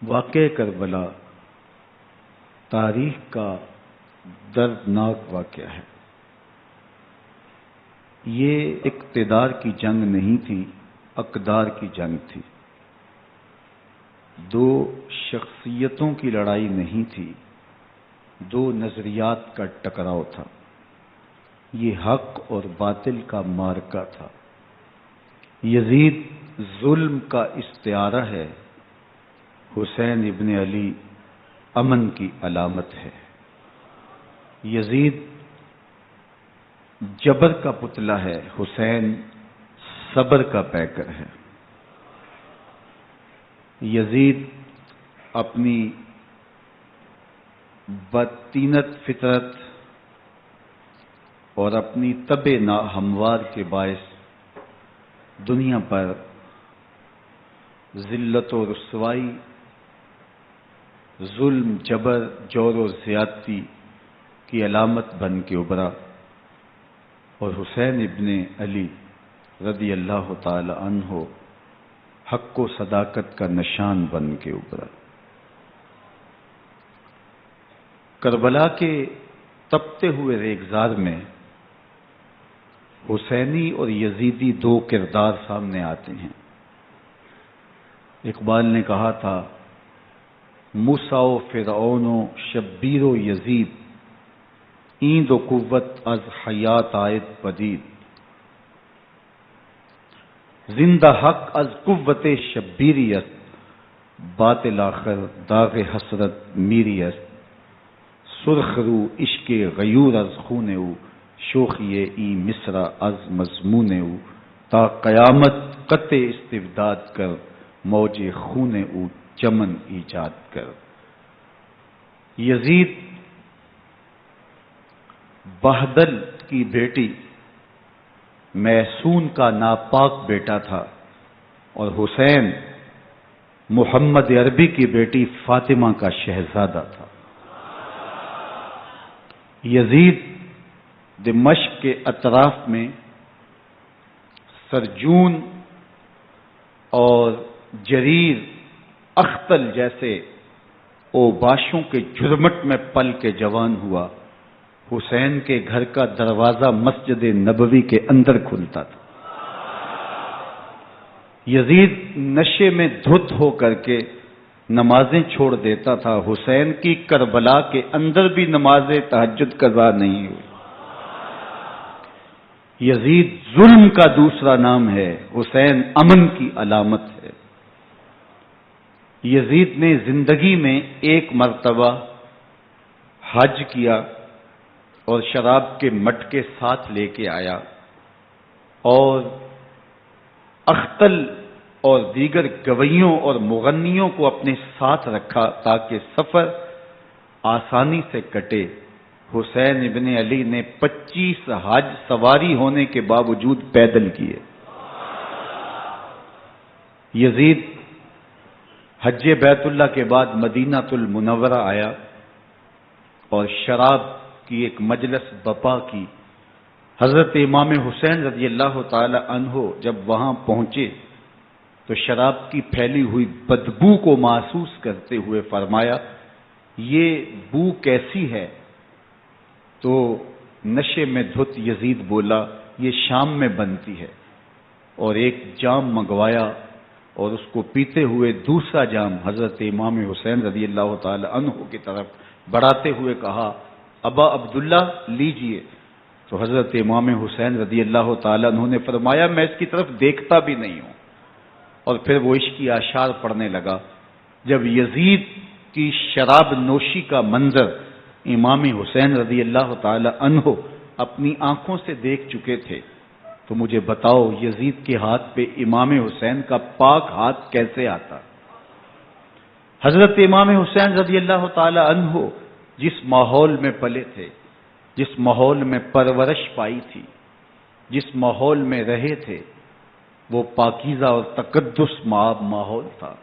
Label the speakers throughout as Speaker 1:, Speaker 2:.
Speaker 1: واقعہ کربلا تاریخ کا دردناک واقعہ ہے۔ یہ اقتدار کی جنگ نہیں تھی، اقدار کی جنگ تھی۔ دو شخصیتوں کی لڑائی نہیں تھی، دو نظریات کا ٹکراؤ تھا۔ یہ حق اور باطل کا معرکہ تھا۔ یزید ظلم کا استعارہ ہے، حسین ابن علی امن کی علامت ہے۔ یزید جبر کا پتلا ہے، حسین صبر کا پیکر ہے۔ یزید اپنی بدطینت فطرت اور اپنی طبع ناہموار کے باعث دنیا پر ذلت و رسوائی، ظلم، جبر، جور و زیادتی کی علامت بن کے ابھرا، اور حسین ابن علی رضی اللہ تعالی عنہ حق و صداقت کا نشان بن کے ابھرا۔ کربلا کے تپتے ہوئے ریگزار میں حسینی اور یزیدی دو کردار سامنے آتے ہیں۔ اقبال نے کہا تھا، موسیٰ و فرعون و شبیر و یزید، ایند و قوت از حیات آید پدید، زندہ حق از قوت شبیری است، باطل آخر داغ حسرت میری است، سرخ رو عشق غیور از خون او، شوخی این مصر از مضمون او، تا قیامت قطع استبداد کر، موج خون او چمن ایجاد کر۔ یزید بہدل کی بیٹی محسون کا ناپاک بیٹا تھا، اور حسین محمد عربی کی بیٹی فاطمہ کا شہزادہ تھا۔ یزید دمشق کے اطراف میں سرجون اور جریر، اختل جیسے اوباشوں کے جھرمٹ میں پل کے جوان ہوا۔ حسین کے گھر کا دروازہ مسجد نبوی کے اندر کھلتا تھا۔ یزید نشے میں دھت ہو کر کے نمازیں چھوڑ دیتا تھا۔ حسین کی کربلا کے اندر بھی نماز تہجد قضا نہیں ہوئی۔ یزید ظلم کا دوسرا نام ہے، حسین امن کی علامت ہے۔ یزید نے زندگی میں ایک مرتبہ حج کیا اور شراب کے مٹکے ساتھ لے کے آیا، اور اختل اور دیگر گویوں اور مغنیوں کو اپنے ساتھ رکھا تاکہ سفر آسانی سے کٹے۔ حسین ابن علی نے 25 حج سواری ہونے کے باوجود پیدل کیے۔ یزید حج بیت اللہ کے بعد مدینہ المنورہ آیا اور شراب کی ایک مجلس بپا کی۔ حضرت امام حسین رضی اللہ تعالی عنہ جب وہاں پہنچے تو شراب کی پھیلی ہوئی بدبو کو محسوس کرتے ہوئے فرمایا، یہ بو کیسی ہے؟ تو نشے میں دھت یزید بولا، یہ شام میں بنتی ہے، اور ایک جام منگوایا اور اس کو پیتے ہوئے دوسرا جام حضرت امام حسین رضی اللہ تعالی عنہ کی طرف بڑھاتے ہوئے کہا، ابا عبداللہ لیجئے۔ تو حضرت امام حسین رضی اللہ تعالی عنہ نے فرمایا، میں اس کی طرف دیکھتا بھی نہیں ہوں، اور پھر وہ عشقی اشعار پڑھنے لگا۔ جب یزید کی شراب نوشی کا منظر امام حسین رضی اللہ تعالی عنہ اپنی آنکھوں سے دیکھ چکے تھے تو مجھے بتاؤ یزید کے ہاتھ پہ امام حسین کا پاک ہاتھ کیسے آتا؟ حضرت امام حسین رضی اللہ تعالی عنہ جس ماحول میں پلے تھے، جس ماحول میں پرورش پائی تھی، جس ماحول میں رہے تھے، وہ پاکیزہ اور تقدس ماحول تھا۔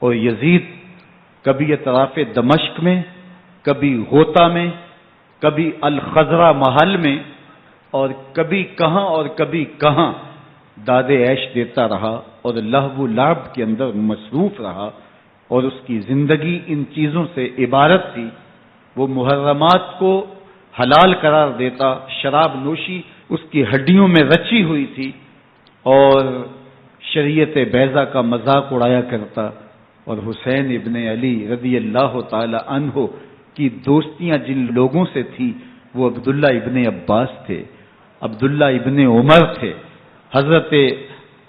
Speaker 1: اور یزید کبھی اطراف دمشق میں، کبھی غوطہ میں، کبھی الخضرا محل میں، اور کبھی کہاں داد عیش دیتا رہا اور لہو و لعب کے اندر مصروف رہا۔ اور اس کی زندگی ان چیزوں سے عبارت تھی. وہ محرمات کو حلال قرار دیتا، شراب نوشی اس کی ہڈیوں میں رچی ہوئی تھی، اور شریعت بیضا کا مذاق اڑایا کرتا. اور حسین ابن علی رضی اللہ تعالی عنہ کی دوستیاں جن لوگوں سے تھی وہ عبداللہ ابن عباس تھے، عبداللہ ابن عمر تھے، حضرت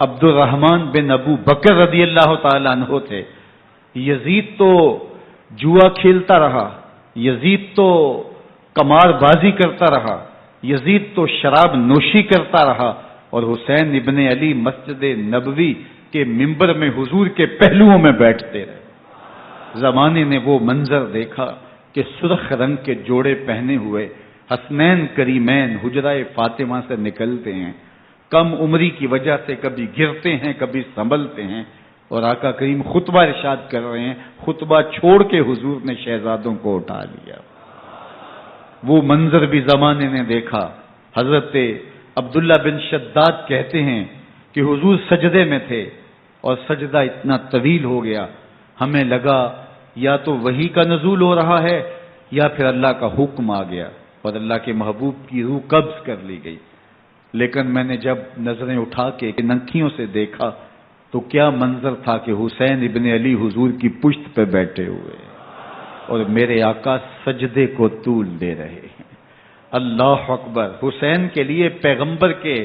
Speaker 1: عبد الرحمن بن ابو بکر رضی اللہ تعالی عنہ تھے. یزید تو جوا کھیلتا رہا، یزید تو قمار بازی کرتا رہا، یزید تو شراب نوشی کرتا رہا، اور حسین ابن علی مسجد نبوی کے ممبر میں حضور کے پہلوؤں میں بیٹھتے رہے. زمانے نے وہ منظر دیکھا کہ سرخ رنگ کے جوڑے پہنے ہوئے حسنین کریمین حجرہ فاطمہ سے نکلتے ہیں. کم عمری کی وجہ سے کبھی گرتے ہیں، کبھی سنبھلتے ہیں، اور آقا کریم خطبہ ارشاد کر رہے ہیں. خطبہ چھوڑ کے حضور نے شہزادوں کو اٹھا لیا. وہ منظر بھی زمانے نے دیکھا. حضرت عبداللہ بن شداد کہتے ہیں کہ حضور سجدے میں تھے اور سجدہ اتنا طویل ہو گیا، ہمیں لگا یا تو وحی کا نزول ہو رہا ہے یا پھر اللہ کا حکم آ گیا اور اللہ کے محبوب کی روح قبض کر لی گئی. لیکن میں نے جب نظریں اٹھا کے ننکیوں سے دیکھا تو کیا منظر تھا کہ حسین ابن علی حضور کی پشت پہ بیٹھے ہوئے اور میرے آقا سجدے کو طول دے رہے ہیں. اللہ اکبر. حسین کے لیے پیغمبر کے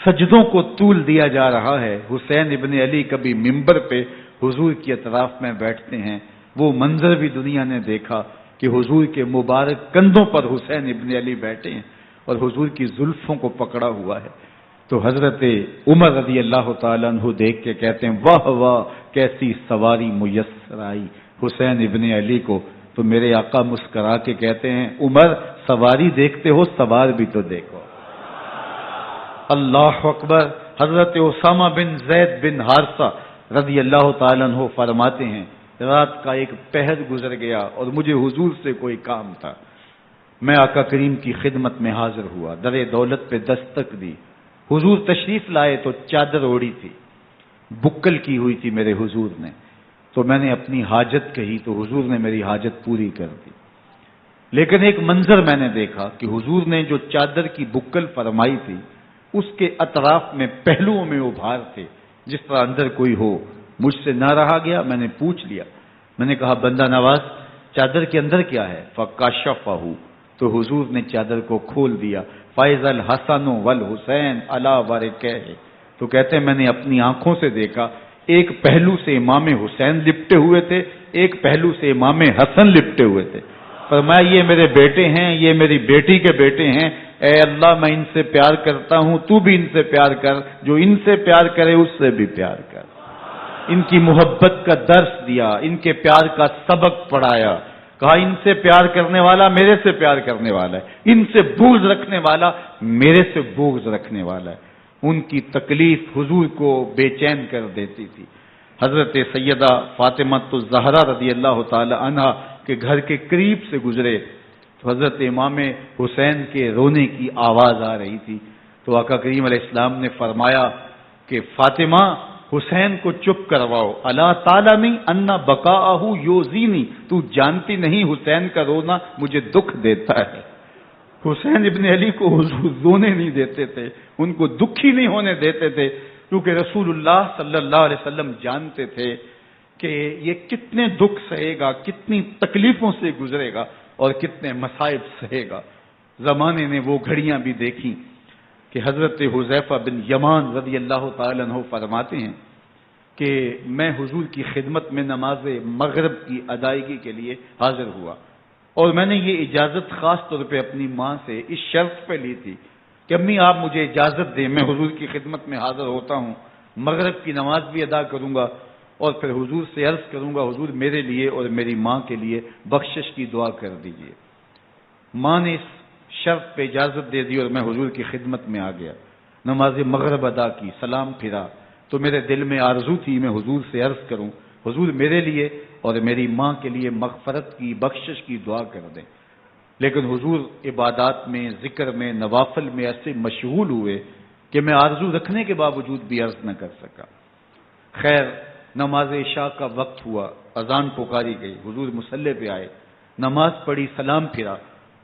Speaker 1: سجدوں کو طول دیا جا رہا ہے. حسین ابن علی کبھی ممبر پہ حضور کی اطراف میں بیٹھتے ہیں. وہ منظر بھی دنیا نے دیکھا کہ حضور کے مبارک کندھوں پر حسین ابن علی بیٹھے ہیں اور حضور کی زلفوں کو پکڑا ہوا ہے. تو حضرت عمر رضی اللہ تعالیٰ عنہ دیکھ کے کہتے ہیں واہ واہ کیسی سواری میسر آئی حسین ابن علی کو. تو میرے آقا مسکرا کے کہتے ہیں عمر سواری دیکھتے ہو سوار بھی تو دیکھو. اللہ اکبر. حضرت اسامہ بن زید بن حارثہ رضی اللہ تعالیٰ عنہ فرماتے ہیں رات کا ایک پہر گزر گیا اور مجھے حضور سے کوئی کام تھا. میں آقا کریم کی خدمت میں حاضر ہوا، در دولت پہ دستک دی. حضور تشریف لائے تو چادر اوڑی تھی، بکل کی ہوئی تھی میرے حضور نے. تو میں نے اپنی حاجت کہی تو حضور نے میری حاجت پوری کر دی. لیکن ایک منظر میں نے دیکھا کہ حضور نے جو چادر کی بکل فرمائی تھی اس کے اطراف میں پہلوؤں میں ابھار تھے جس طرح اندر کوئی ہو. مجھ سے نہ رہا گیا، میں نے پوچھ لیا. میں نے کہا بندہ نواز چادر کے اندر کیا ہے؟ فکاشفہ. تو حضور نے چادر کو کھول دیا. فائز الحسن والحسین علی ورکہ. تو کہتے ہیں میں نے اپنی آنکھوں سے دیکھا ایک پہلو سے امام حسین لپٹے ہوئے تھے، ایک پہلو سے امام حسن لپٹے ہوئے تھے. فرمایا یہ میرے بیٹے ہیں، یہ میری بیٹی کے بیٹے ہیں. اے اللہ میں ان سے پیار کرتا ہوں، تو بھی ان سے پیار کر، جو ان سے پیار کرے اس سے بھی پیار کر. ان کی محبت کا درس دیا، ان کے پیار کا سبق پڑھایا. کہا ان سے پیار کرنے والا میرے سے پیار کرنے والا ہے، ان سے بغض رکھنے والا میرے سے بغض رکھنے والا ہے. ان کی تکلیف حضور کو بے چین کر دیتی تھی. حضرت سیدہ فاطمہ الزہرا رضی اللہ تعالی عنہا کے گھر کے قریب سے گزرے تو حضرت امام حسین کے رونے کی آواز آ رہی تھی. تو آقا کریم علیہ السلام نے فرمایا کہ فاطمہ حسین کو چپ کرواؤ. اللہ تعالیٰ انا بقاءہ یوزینی، تو جانتی نہیں حسین کا رونا مجھے دکھ دیتا ہے. حسین ابن علی کو حضور رونے نہیں دیتے تھے، ان کو دکھی نہیں ہونے دیتے تھے، کیونکہ رسول اللہ صلی اللہ علیہ وسلم جانتے تھے کہ یہ کتنے دکھ سہے گا، کتنی تکلیفوں سے گزرے گا اور کتنے مصائب سہے گا. زمانے نے وہ گھڑیاں بھی دیکھی کہ حضرت حذیفہ بن یمان رضی اللہ تعالیٰ عنہ فرماتے ہیں کہ میں حضور کی خدمت میں نماز مغرب کی ادائیگی کے لیے حاضر ہوا، اور میں نے یہ اجازت خاص طور پہ اپنی ماں سے اس شرط پہ لی تھی کہ امی آپ مجھے اجازت دیں، میں حضور کی خدمت میں حاضر ہوتا ہوں، مغرب کی نماز بھی ادا کروں گا اور پھر حضور سے عرض کروں گا حضور میرے لیے اور میری ماں کے لیے بخشش کی دعا کر دیجئے. ماں نے اس شرط پہ اجازت دے دی اور میں حضور کی خدمت میں آ گیا. نماز مغرب ادا کی، سلام پھرا تو میرے دل میں آرزو تھی میں حضور سے عرض کروں حضور میرے لیے اور میری ماں کے لیے مغفرت کی بخشش کی دعا کر دیں. لیکن حضور عبادات میں، ذکر میں، نوافل میں ایسے مشغول ہوئے کہ میں آرزو رکھنے کے باوجود بھی عرض نہ کر سکا. خیر نماز عشاء کا وقت ہوا، اذان پکاری گئی، حضور مصلی پہ آئے، نماز پڑھی، سلام پھرا،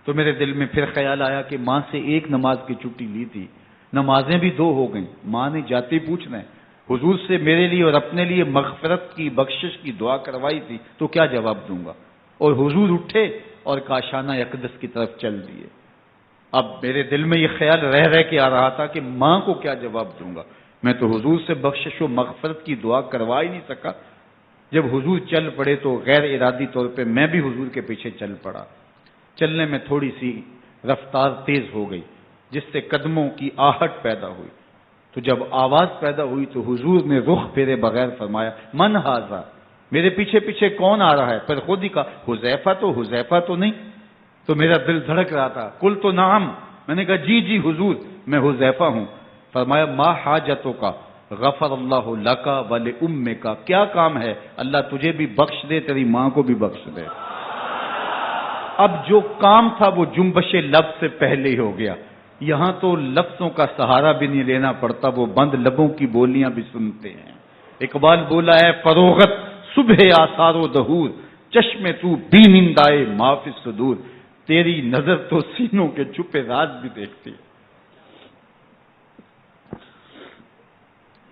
Speaker 1: تو میرے دل میں پھر خیال آیا کہ ماں سے ایک نماز کی چھٹی لی تھی، نمازیں بھی 2 ہو گئیں، ماں نے جاتے پوچھنا ہے حضور سے میرے لیے اور اپنے لیے مغفرت کی، بخشش کی دعا کروائی تھی، تو کیا جواب دوں گا؟ اور حضور اٹھے اور کاشانہ اقدس کی طرف چل دیے۔ اب میرے دل میں یہ خیال رہ کے آ رہا تھا کہ ماں کو کیا جواب دوں گا، میں تو حضور سے بخشش و مغفرت کی دعا کروا ہی نہیں سکا۔ جب حضور چل پڑے تو غیر ارادی طور پہ میں بھی حضور کے پیچھے چل پڑا۔ چلنے میں تھوڑی سی رفتار تیز ہو گئی، جس سے قدموں کی آہٹ پیدا ہوئی، تو جب آواز پیدا ہوئی تو حضور نے رخ پھیرے بغیر فرمایا من ھذا، میرے پیچھے پیچھے کون آ رہا ہے؟ پھر خود ہی کہا حذیفہ تو نہیں؟ تو میرا دل دھڑک رہا تھا، قلت نعم، میں نے کہا جی حضور میں حذیفہ ہوں۔ فرمایا ما حاجتوں کا غفر اللہ لک ولامک، کیا کام ہے؟ اللہ تجھے بھی بخش دے، تیری ماں کو بھی بخش دے۔ اب جو کام تھا وہ جنبش لب سے پہلے ہی ہو گیا، یہاں تو لفظوں کا سہارا بھی نہیں لینا پڑتا، وہ بند لبوں کی بولیاں بھی سنتے ہیں۔ اقبال بولا ہے فروغت صبح آثار و دہور، چشم تو بی نندائے ما فی الصدور، تیری نظر تو سینوں کے چھپے راز بھی دیکھتی ہے۔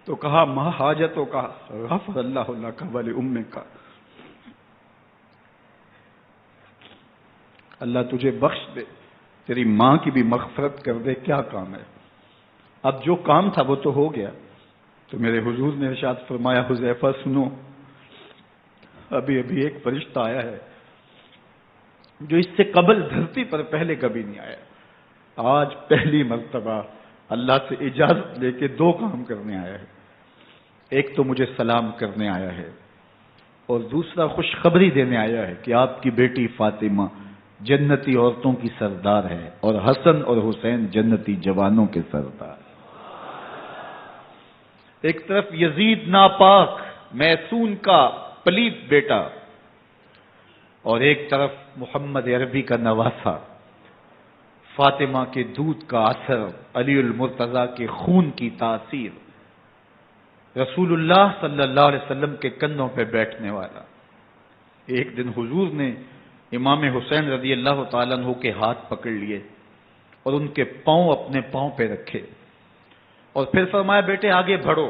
Speaker 1: تو کہا ما حاجتوں کا غفر اللہ لک ولامک، اللہ تجھے بخش دے، تیری ماں کی بھی مغفرت کر دے، کیا کام ہے؟ اب جو کام تھا وہ تو ہو گیا۔ تو میرے حضور نے ارشاد فرمایا حذیفہ سنو، ابھی ایک فرشتہ آیا ہے جو اس سے قبل دھرتی پر پہلے کبھی نہیں آیا، آج پہلی مرتبہ اللہ سے اجازت لے کے 2 کام کرنے آیا ہے، ایک تو مجھے سلام کرنے آیا ہے اور دوسرا خوشخبری دینے آیا ہے کہ آپ کی بیٹی فاطمہ جنتی عورتوں کی سردار ہے اور حسن اور حسین جنتی جوانوں کے سردار۔ ایک طرف یزید ناپاک میسون کا پلیت بیٹا اور ایک طرف محمد عربی کا نواسا، فاطمہ کے دودھ کا اثر، علی المرتضیٰ کے خون کی تاثیر، رسول اللہ صلی اللہ علیہ وسلم کے کندھوں پہ بیٹھنے والا۔ ایک دن حضور نے امام حسین رضی اللہ تعالیٰ عنہ کے ہاتھ پکڑ لیے اور ان کے پاؤں اپنے پاؤں پہ رکھے اور پھر فرمایا بیٹے آگے بڑھو،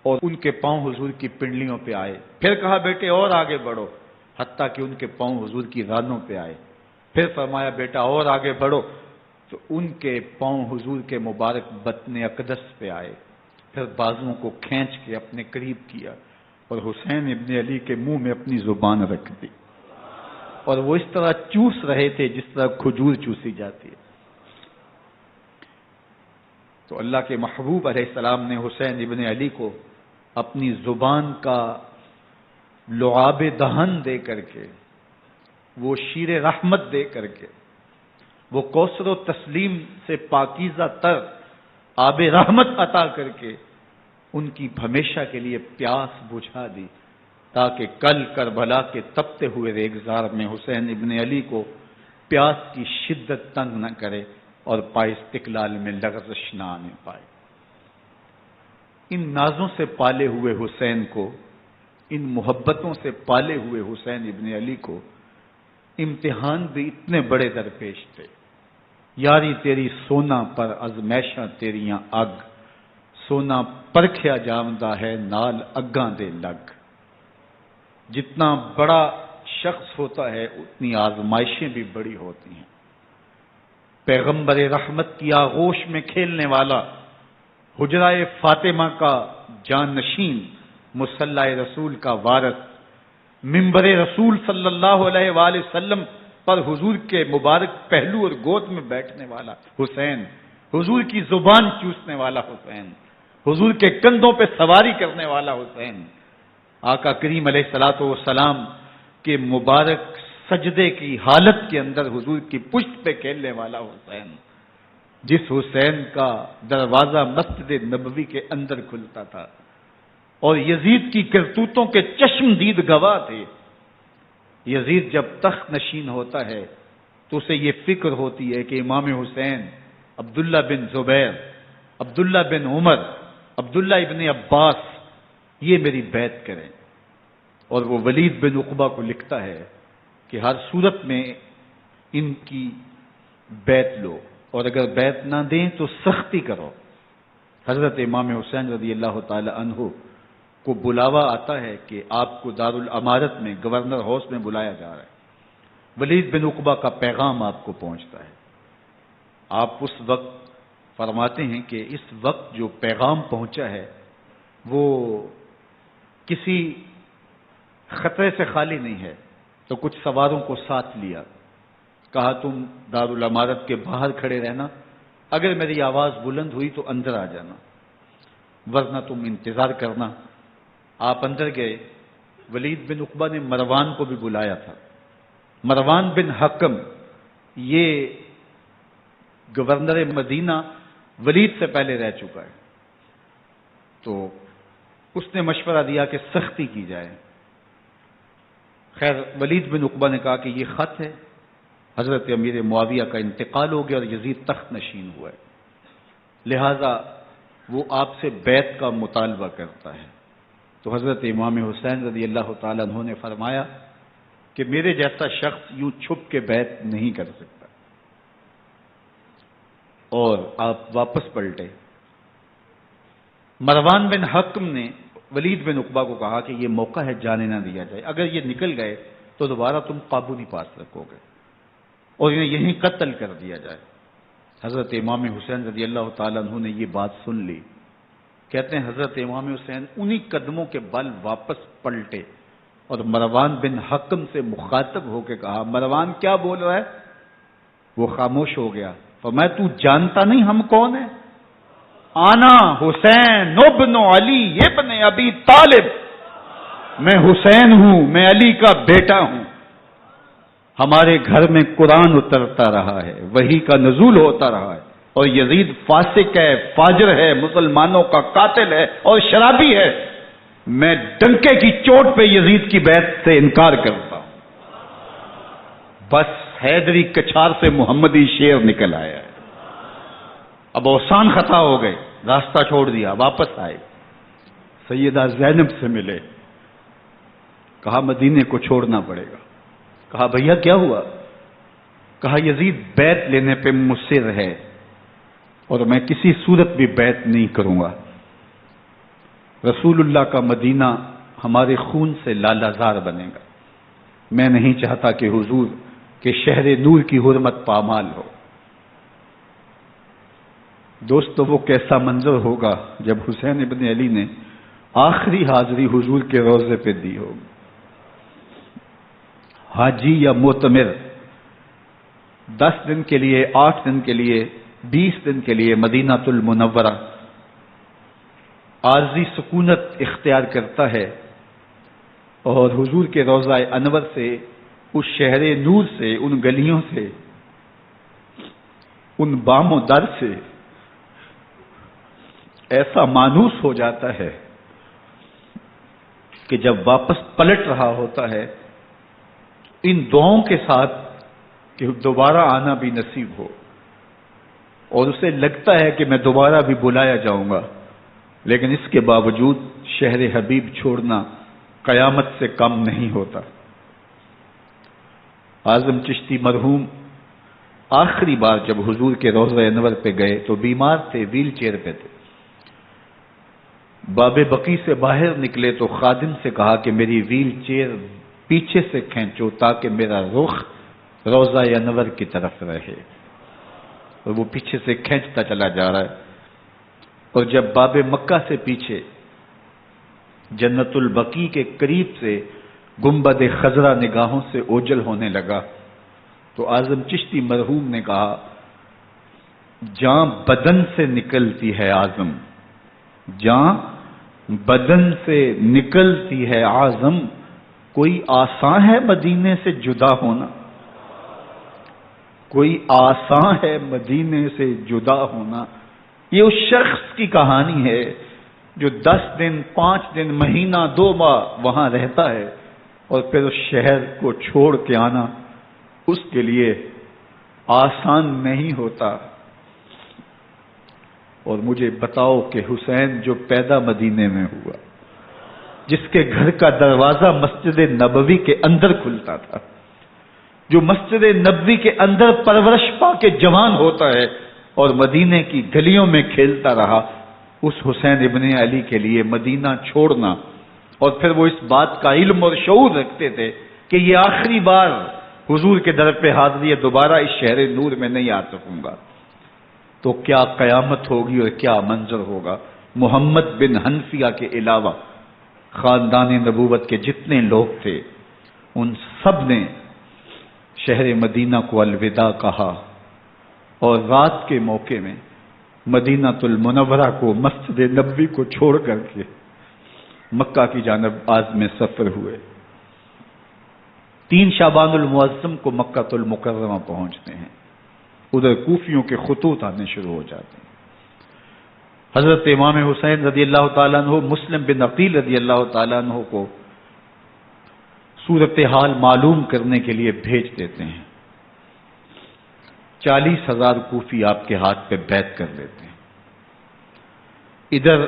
Speaker 1: اور ان کے پاؤں حضور کی پنڈلیوں پہ آئے، پھر کہا بیٹے اور آگے بڑھو، حتیٰ کہ ان کے پاؤں حضور کی رانوں پہ آئے، پھر فرمایا بیٹا اور آگے بڑھو، تو ان کے پاؤں حضور کے مبارک بطن اقدس پہ آئے، پھر بازوؤں کو کھینچ کے اپنے قریب کیا اور حسین ابن علی کے منہ میں اپنی زبان رکھ دی، اور وہ اس طرح چوس رہے تھے جس طرح کھجور چوسی جاتی ہے۔ تو اللہ کے محبوب علیہ السلام نے حسین ابن علی کو اپنی زبان کا لعاب دہن دے کر کے، وہ شیر رحمت دے کر کے، وہ کوثر و تسلیم سے پاکیزہ تر آب رحمت عطا کر کے ان کی ہمیشہ کے لیے پیاس بجھا دی، تاکہ کل کربلا کے تپتے ہوئے ریگزار میں حسین ابن علی کو پیاس کی شدت تنگ نہ کرے اور پائے استقلال میں لغزش نہ آنے پائے۔ ان نازوں سے پالے ہوئے حسین کو، ان محبتوں سے پالے ہوئے حسین ابن علی کو امتحان بھی اتنے بڑے درپیش تھے۔ یاری تیری سونا پر ازمیشاں تیریاں اگ، سونا پرکھیا جامدہ ہے نال اگاں دے لگ۔ جتنا بڑا شخص ہوتا ہے اتنی آزمائشیں بھی بڑی ہوتی ہیں۔ پیغمبر رحمت کی آغوش میں کھیلنے والا، حجرہ فاطمہ کا جانشین، مصلی رسول کا وارث، منبر رسول صلی اللہ علیہ وآلہ وسلم پر حضور کے مبارک پہلو اور گود میں بیٹھنے والا حسین، حضور کی زبان چوسنے والا حسین، حضور کے کندھوں پہ سواری کرنے والا حسین، آقا کریم علیہ الصلوۃ والسلام کے مبارک سجدے کی حالت کے اندر حضور کی پشت پہ کھیلنے والا حسین، جس حسین کا دروازہ مسجد نبوی کے اندر کھلتا تھا اور یزید کی کرتوتوں کے چشمدید گواہ تھے۔ یزید جب تخت نشین ہوتا ہے تو اسے یہ فکر ہوتی ہے کہ امام حسین، عبداللہ بن زبیر، عبداللہ بن عمر، عبداللہ ابن عباس یہ میری بیعت کریں. اور وہ ولید بن عقبہ کو لکھتا ہے کہ ہر صورت میں ان کی بیعت لو، اور اگر بیعت نہ دیں تو سختی کرو. حضرت امام حسین رضی اللہ تعالی عنہ کو بلاوا آتا ہے کہ آپ کو دارالامارت میں گورنر ہاؤس میں بلایا جا رہا ہے. ولید بن عقبہ کا پیغام آپ کو پہنچتا ہے. آپ اس وقت فرماتے ہیں کہ اس وقت جو پیغام پہنچا ہے وہ کسی خطرے سے خالی نہیں ہے. تو کچھ سواروں کو ساتھ لیا، کہا تم دارالامارت کے باہر کھڑے رہنا، اگر میری آواز بلند ہوئی تو اندر آ جانا، ورنہ تم انتظار کرنا. آپ اندر گئے. ولید بن عقبہ نے مروان کو بھی بلایا تھا. مروان بن حکم یہ گورنر مدینہ ولید سے پہلے رہ چکا ہے، تو اس نے مشورہ دیا کہ سختی کی جائے. خیر ولید بن عقبہ نے کہا کہ یہ خط ہے، حضرت امیر معاویہ کا انتقال ہو گیا اور یزید تخت نشین ہوا ہے، لہذا وہ آپ سے بیعت کا مطالبہ کرتا ہے. تو حضرت امام حسین رضی اللہ تعالیٰ عنہ نے فرمایا کہ میرے جیسا شخص یوں چھپ کے بیعت نہیں کر سکتا. اور آپ واپس پلٹے. مروان بن حکم نے ولید بن عقبہ کو کہا کہ یہ موقع ہے جانے نہ دیا جائے، اگر یہ نکل گئے تو دوبارہ تم قابو نہیں پا سکو گے، اور انہیں یہیں قتل کر دیا جائے. حضرت امام حسین رضی اللہ تعالیٰ عنہ نے یہ بات سن لی. کہتے ہیں حضرت امام حسین انہی قدموں کے بل واپس پلٹے اور مروان بن حکم سے مخاطب ہو کے کہا، مروان کیا بول رہا ہے؟ وہ خاموش ہو گیا. فرمایا تو جانتا نہیں ہم کون ہیں؟ آنا حسین ابن علی ابن ابی طالب، میں حسین ہوں، میں علی کا بیٹا ہوں. ہمارے گھر میں قرآن اترتا رہا ہے، وحی کا نزول ہوتا رہا ہے، اور یزید فاسق ہے، فاجر ہے، مسلمانوں کا قاتل ہے اور شرابی ہے. میں ڈنکے کی چوٹ پہ یزید کی بیعت سے انکار کرتا ہوں. بس حیدری کچھار سے محمدی شیر نکل آیا ہے. اب اوسان خطا ہو گئے، راستہ چھوڑ دیا، واپس آئے. سیدہ زینب سے ملے، کہا مدینے کو چھوڑنا پڑے گا. کہا بھیا کیا ہوا؟ کہا یزید بیعت لینے پہ مصر ہے اور میں کسی صورت بھی بیعت نہیں کروں گا. رسول اللہ کا مدینہ ہمارے خون سے لالازار بنے گا. میں نہیں چاہتا کہ حضور کے شہر نور کی حرمت پامال ہو. دوستو وہ کیسا منظر ہوگا جب حسین ابن علی نے آخری حاضری حضور کے روضے پہ دی ہوگی. حاجی یا معتمر 10 دن کے لیے، 8 دن کے لیے، 20 دن کے لیے مدینہ المنورہ عارضی سکونت اختیار کرتا ہے، اور حضور کے روضہ انور سے، اس شہر نور سے، ان گلیوں سے، ان بام و در سے ایسا مانوس ہو جاتا ہے کہ جب واپس پلٹ رہا ہوتا ہے ان دعاؤں کے ساتھ کہ دوبارہ آنا بھی نصیب ہو، اور اسے لگتا ہے کہ میں دوبارہ بھی بلایا جاؤں گا، لیکن اس کے باوجود شہر حبیب چھوڑنا قیامت سے کم نہیں ہوتا. اعظم چشتی مرحوم آخری بار جب حضور کے روضہ انور پہ گئے تو بیمار تھے، ویل چیئر پہ تھے. باب بقی سے باہر نکلے تو خادم سے کہا کہ میری ویل چیئر پیچھے سے کھینچو تاکہ میرا رخ روضہ انور کی طرف رہے. اور وہ پیچھے سے کھینچتا چلا جا رہا ہے، اور جب باب مکہ سے پیچھے جنت البقیع کے قریب سے گنبد خضرا نگاہوں سے اوجل ہونے لگا تو اعظم چشتی مرحوم نے کہا، جان بدن سے نکلتی ہے اعظم، جان بدن سے نکلتی ہے اعظم، کوئی آسان ہے مدینے سے جدا ہونا، کوئی آسان ہے مدینے سے جدا ہونا. یہ اس شخص کی کہانی ہے جو 10 دن، 5 دن، مہینہ، 2 ماہ وہاں رہتا ہے اور پھر اس شہر کو چھوڑ کے آنا اس کے لیے آسان نہیں ہوتا. اور مجھے بتاؤ کہ حسین جو پیدا مدینے میں ہوا، جس کے گھر کا دروازہ مسجد نبوی کے اندر کھلتا تھا، جو مسجد نبوی کے اندر پرورش پا کے جوان ہوتا ہے اور مدینے کی گلیوں میں کھیلتا رہا، اس حسین ابن علی کے لیے مدینہ چھوڑنا، اور پھر وہ اس بات کا علم اور شعور رکھتے تھے کہ یہ آخری بار حضور کے در پہ حاضری ہے، دوبارہ اس شہر نور میں نہیں آ سکوں گا، تو کیا قیامت ہوگی اور کیا منظر ہوگا۔ محمد بن حنفیہ کے علاوہ خاندان نبوت کے جتنے لوگ تھے ان سب نے شہر مدینہ کو الوداع کہا، اور رات کے موقع میں مدینہ المنورہ کو، مسجد نبوی کو چھوڑ کر کے مکہ کی جانب عازم سفر ہوئے۔ 3 شعبان المعظم کو مکہ المکرمہ پہنچتے ہیں، ادھر کوفیوں کے خطوط آنے شروع ہو جاتے ہیں۔ حضرت امام حسین رضی اللہ تعالیٰ عنہ مسلم بن عقیل رضی اللہ تعالیٰ عنہ کو صورتحال معلوم کرنے کے لیے بھیج دیتے ہیں۔ 40,000 کوفی آپ کے ہاتھ پہ بیعت کر لیتے ہیں۔ ادھر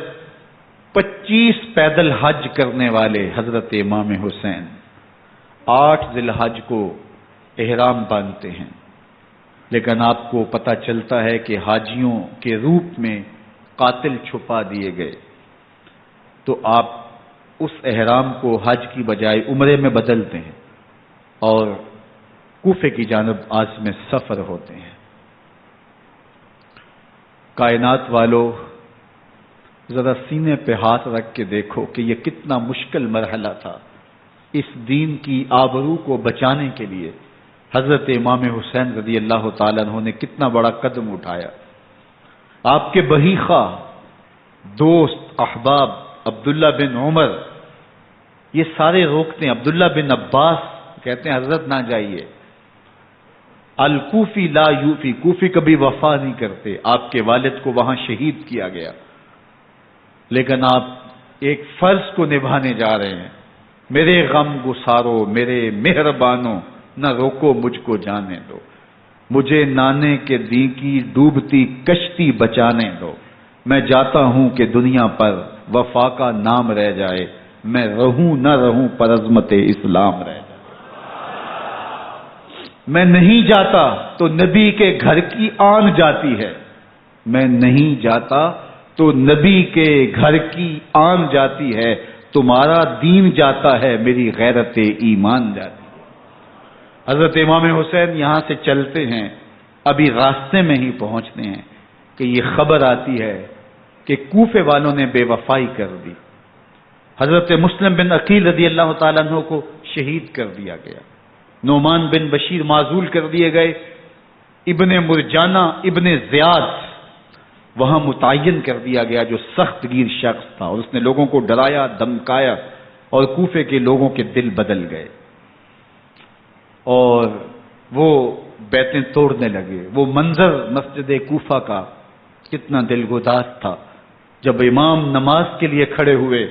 Speaker 1: 25 پیدل حج کرنے والے حضرت امام حسین 8 ذی الحج کو احرام باندھتے ہیں، لیکن آپ کو پتہ چلتا ہے کہ حاجیوں کے روپ میں قاتل چھپا دیے گئے، تو آپ اس احرام کو حج کی بجائے عمرے میں بدلتے ہیں اور کوفے کی جانب عازم سفر ہوتے ہیں۔ کائنات والو، ذرا سینے پہ ہاتھ رکھ کے دیکھو کہ یہ کتنا مشکل مرحلہ تھا۔ اس دین کی آبرو کو بچانے کے لیے حضرت امام حسین رضی اللہ تعالیٰ عنہ نے کتنا بڑا قدم اٹھایا۔ آپ کے بہیخہ، دوست، احباب عبداللہ بن عمر یہ سارے روکتے ہیں۔ عبداللہ بن عباس کہتے ہیں حضرت نہ جائیے، الکوفی لا یوفی، کوفی کبھی وفا نہیں کرتے، آپ کے والد کو وہاں شہید کیا گیا، لیکن آپ ایک فرض کو نبھانے جا رہے ہیں۔ میرے غم گسارو، میرے مہربانوں، نہ روکو مجھ کو جانے دو، مجھے نانے کے دی کی ڈوبتی کشتی بچانے دو، میں جاتا ہوں کہ دنیا پر وفا کا نام رہ جائے، میں رہوں نہ رہوں پر عظمت اسلام رہ جائے۔ میں نہیں جاتا تو نبی کے گھر کی آن جاتی ہے، میں نہیں جاتا تو نبی کے گھر کی آن جاتی ہے، تمہارا دین جاتا ہے، میری غیرت ایمان جاتی ہے۔ حضرت امام حسین یہاں سے چلتے ہیں، ابھی راستے میں ہی پہنچتے ہیں کہ یہ خبر آتی ہے کہ کوفے والوں نے بے وفائی کر دی، حضرت مسلم بن عقیل رضی اللہ تعالیٰ عنہ کو شہید کر دیا گیا، نعمان بن بشیر معزول کر دیے گئے، ابن مرجانہ ابن زیاد وہاں متعین کر دیا گیا جو سخت گیر شخص تھا، اور اس نے لوگوں کو ڈرایا، دمکایا، اور کوفے کے لوگوں کے دل بدل گئے اور وہ بیتیں توڑنے لگے۔ وہ منظر مسجد کوفہ کا کتنا دلگداز تھا۔ جب امام نماز کے لیے کھڑے ہوئے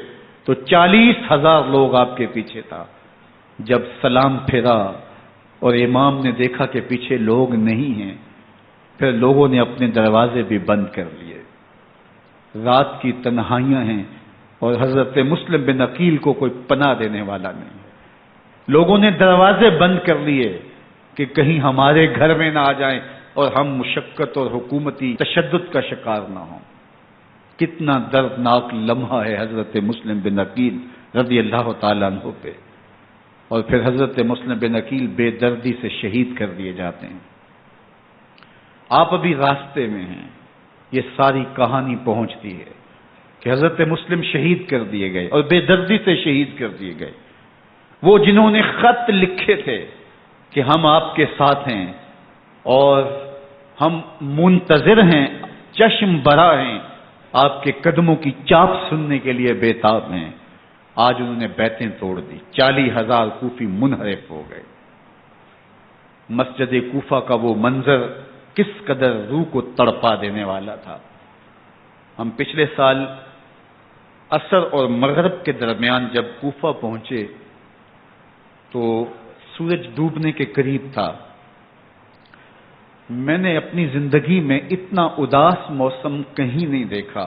Speaker 1: تو 40,000 لوگ آپ کے پیچھے تھا۔ جب سلام پھیرا اور امام نے دیکھا کہ پیچھے لوگ نہیں ہیں، پھر لوگوں نے اپنے دروازے بھی بند کر لیے۔ رات کی تنہائیاں ہیں اور حضرت مسلم بن عقیل کو کوئی پناہ دینے والا نہیں۔ لوگوں نے دروازے بند کر لیے کہ کہیں ہمارے گھر میں نہ آ جائیں اور ہم مشقت اور حکومتی تشدد کا شکار نہ ہوں۔ کتنا دردناک لمحہ ہے حضرت مسلم بن عقیل رضی اللہ تعالیٰ عنہ پہ، اور پھر حضرت مسلم بن عقیل بے دردی سے شہید کر دیے جاتے ہیں۔ آپ ابھی راستے میں ہیں، یہ ساری کہانی پہنچتی ہے کہ حضرت مسلم شہید کر دیے گئے اور بے دردی سے شہید کر دیے گئے۔ وہ جنہوں نے خط لکھے تھے کہ ہم آپ کے ساتھ ہیں اور ہم منتظر ہیں، چشم برا ہیں، آپ کے قدموں کی چاپ سننے کے لیے بےتاب ہیں، آج انہوں نے بیتیں توڑ دی۔ 40,000 کوفی منحرف ہو گئے۔ مسجد کوفہ کا وہ منظر کس قدر روح کو تڑپا دینے والا تھا۔ ہم پچھلے سال عصر اور مغرب کے درمیان جب کوفہ پہنچے تو سورج ڈوبنے کے قریب تھا۔ میں نے اپنی زندگی میں اتنا اداس موسم کہیں نہیں دیکھا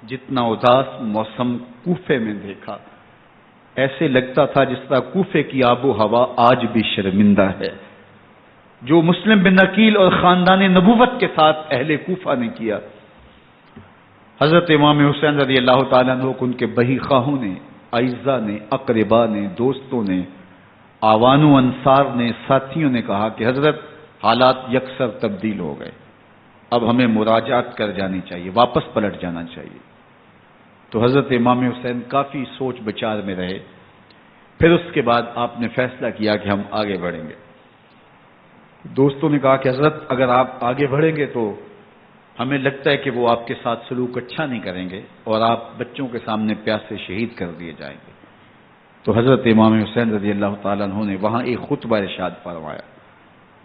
Speaker 1: جتنا اداس موسم کوفے میں دیکھا۔ ایسے لگتا تھا جس طرح کوفے کی آب و ہوا آج بھی شرمندہ ہے۔ جو مسلم بن عقیل اور خاندان نبوت کے ساتھ اہل کوفہ نے کیا، حضرت امام حسین رضی اللہ تعالیٰ عنہ کو ان کے بہی خواہوں نے، اعزاء نے، اقربا نے، دوستوں نے، آوان و انصار نے، ساتھیوں نے کہا کہ حضرت حالات یکسر تبدیل ہو گئے، اب ہمیں مراجعت کر جانی چاہیے، واپس پلٹ جانا چاہیے۔ تو حضرت امام حسین کافی سوچ بچار میں رہے، پھر اس کے بعد آپ نے فیصلہ کیا کہ ہم آگے بڑھیں گے۔ دوستوں نے کہا کہ حضرت اگر آپ آگے بڑھیں گے تو ہمیں لگتا ہے کہ وہ آپ کے ساتھ سلوک اچھا نہیں کریں گے اور آپ بچوں کے سامنے پیاسے شہید کر دیے جائیں گے۔ تو حضرت امام حسین رضی اللہ تعالیٰ عنہ نے وہاں ایک خطبہ ارشاد فرمایا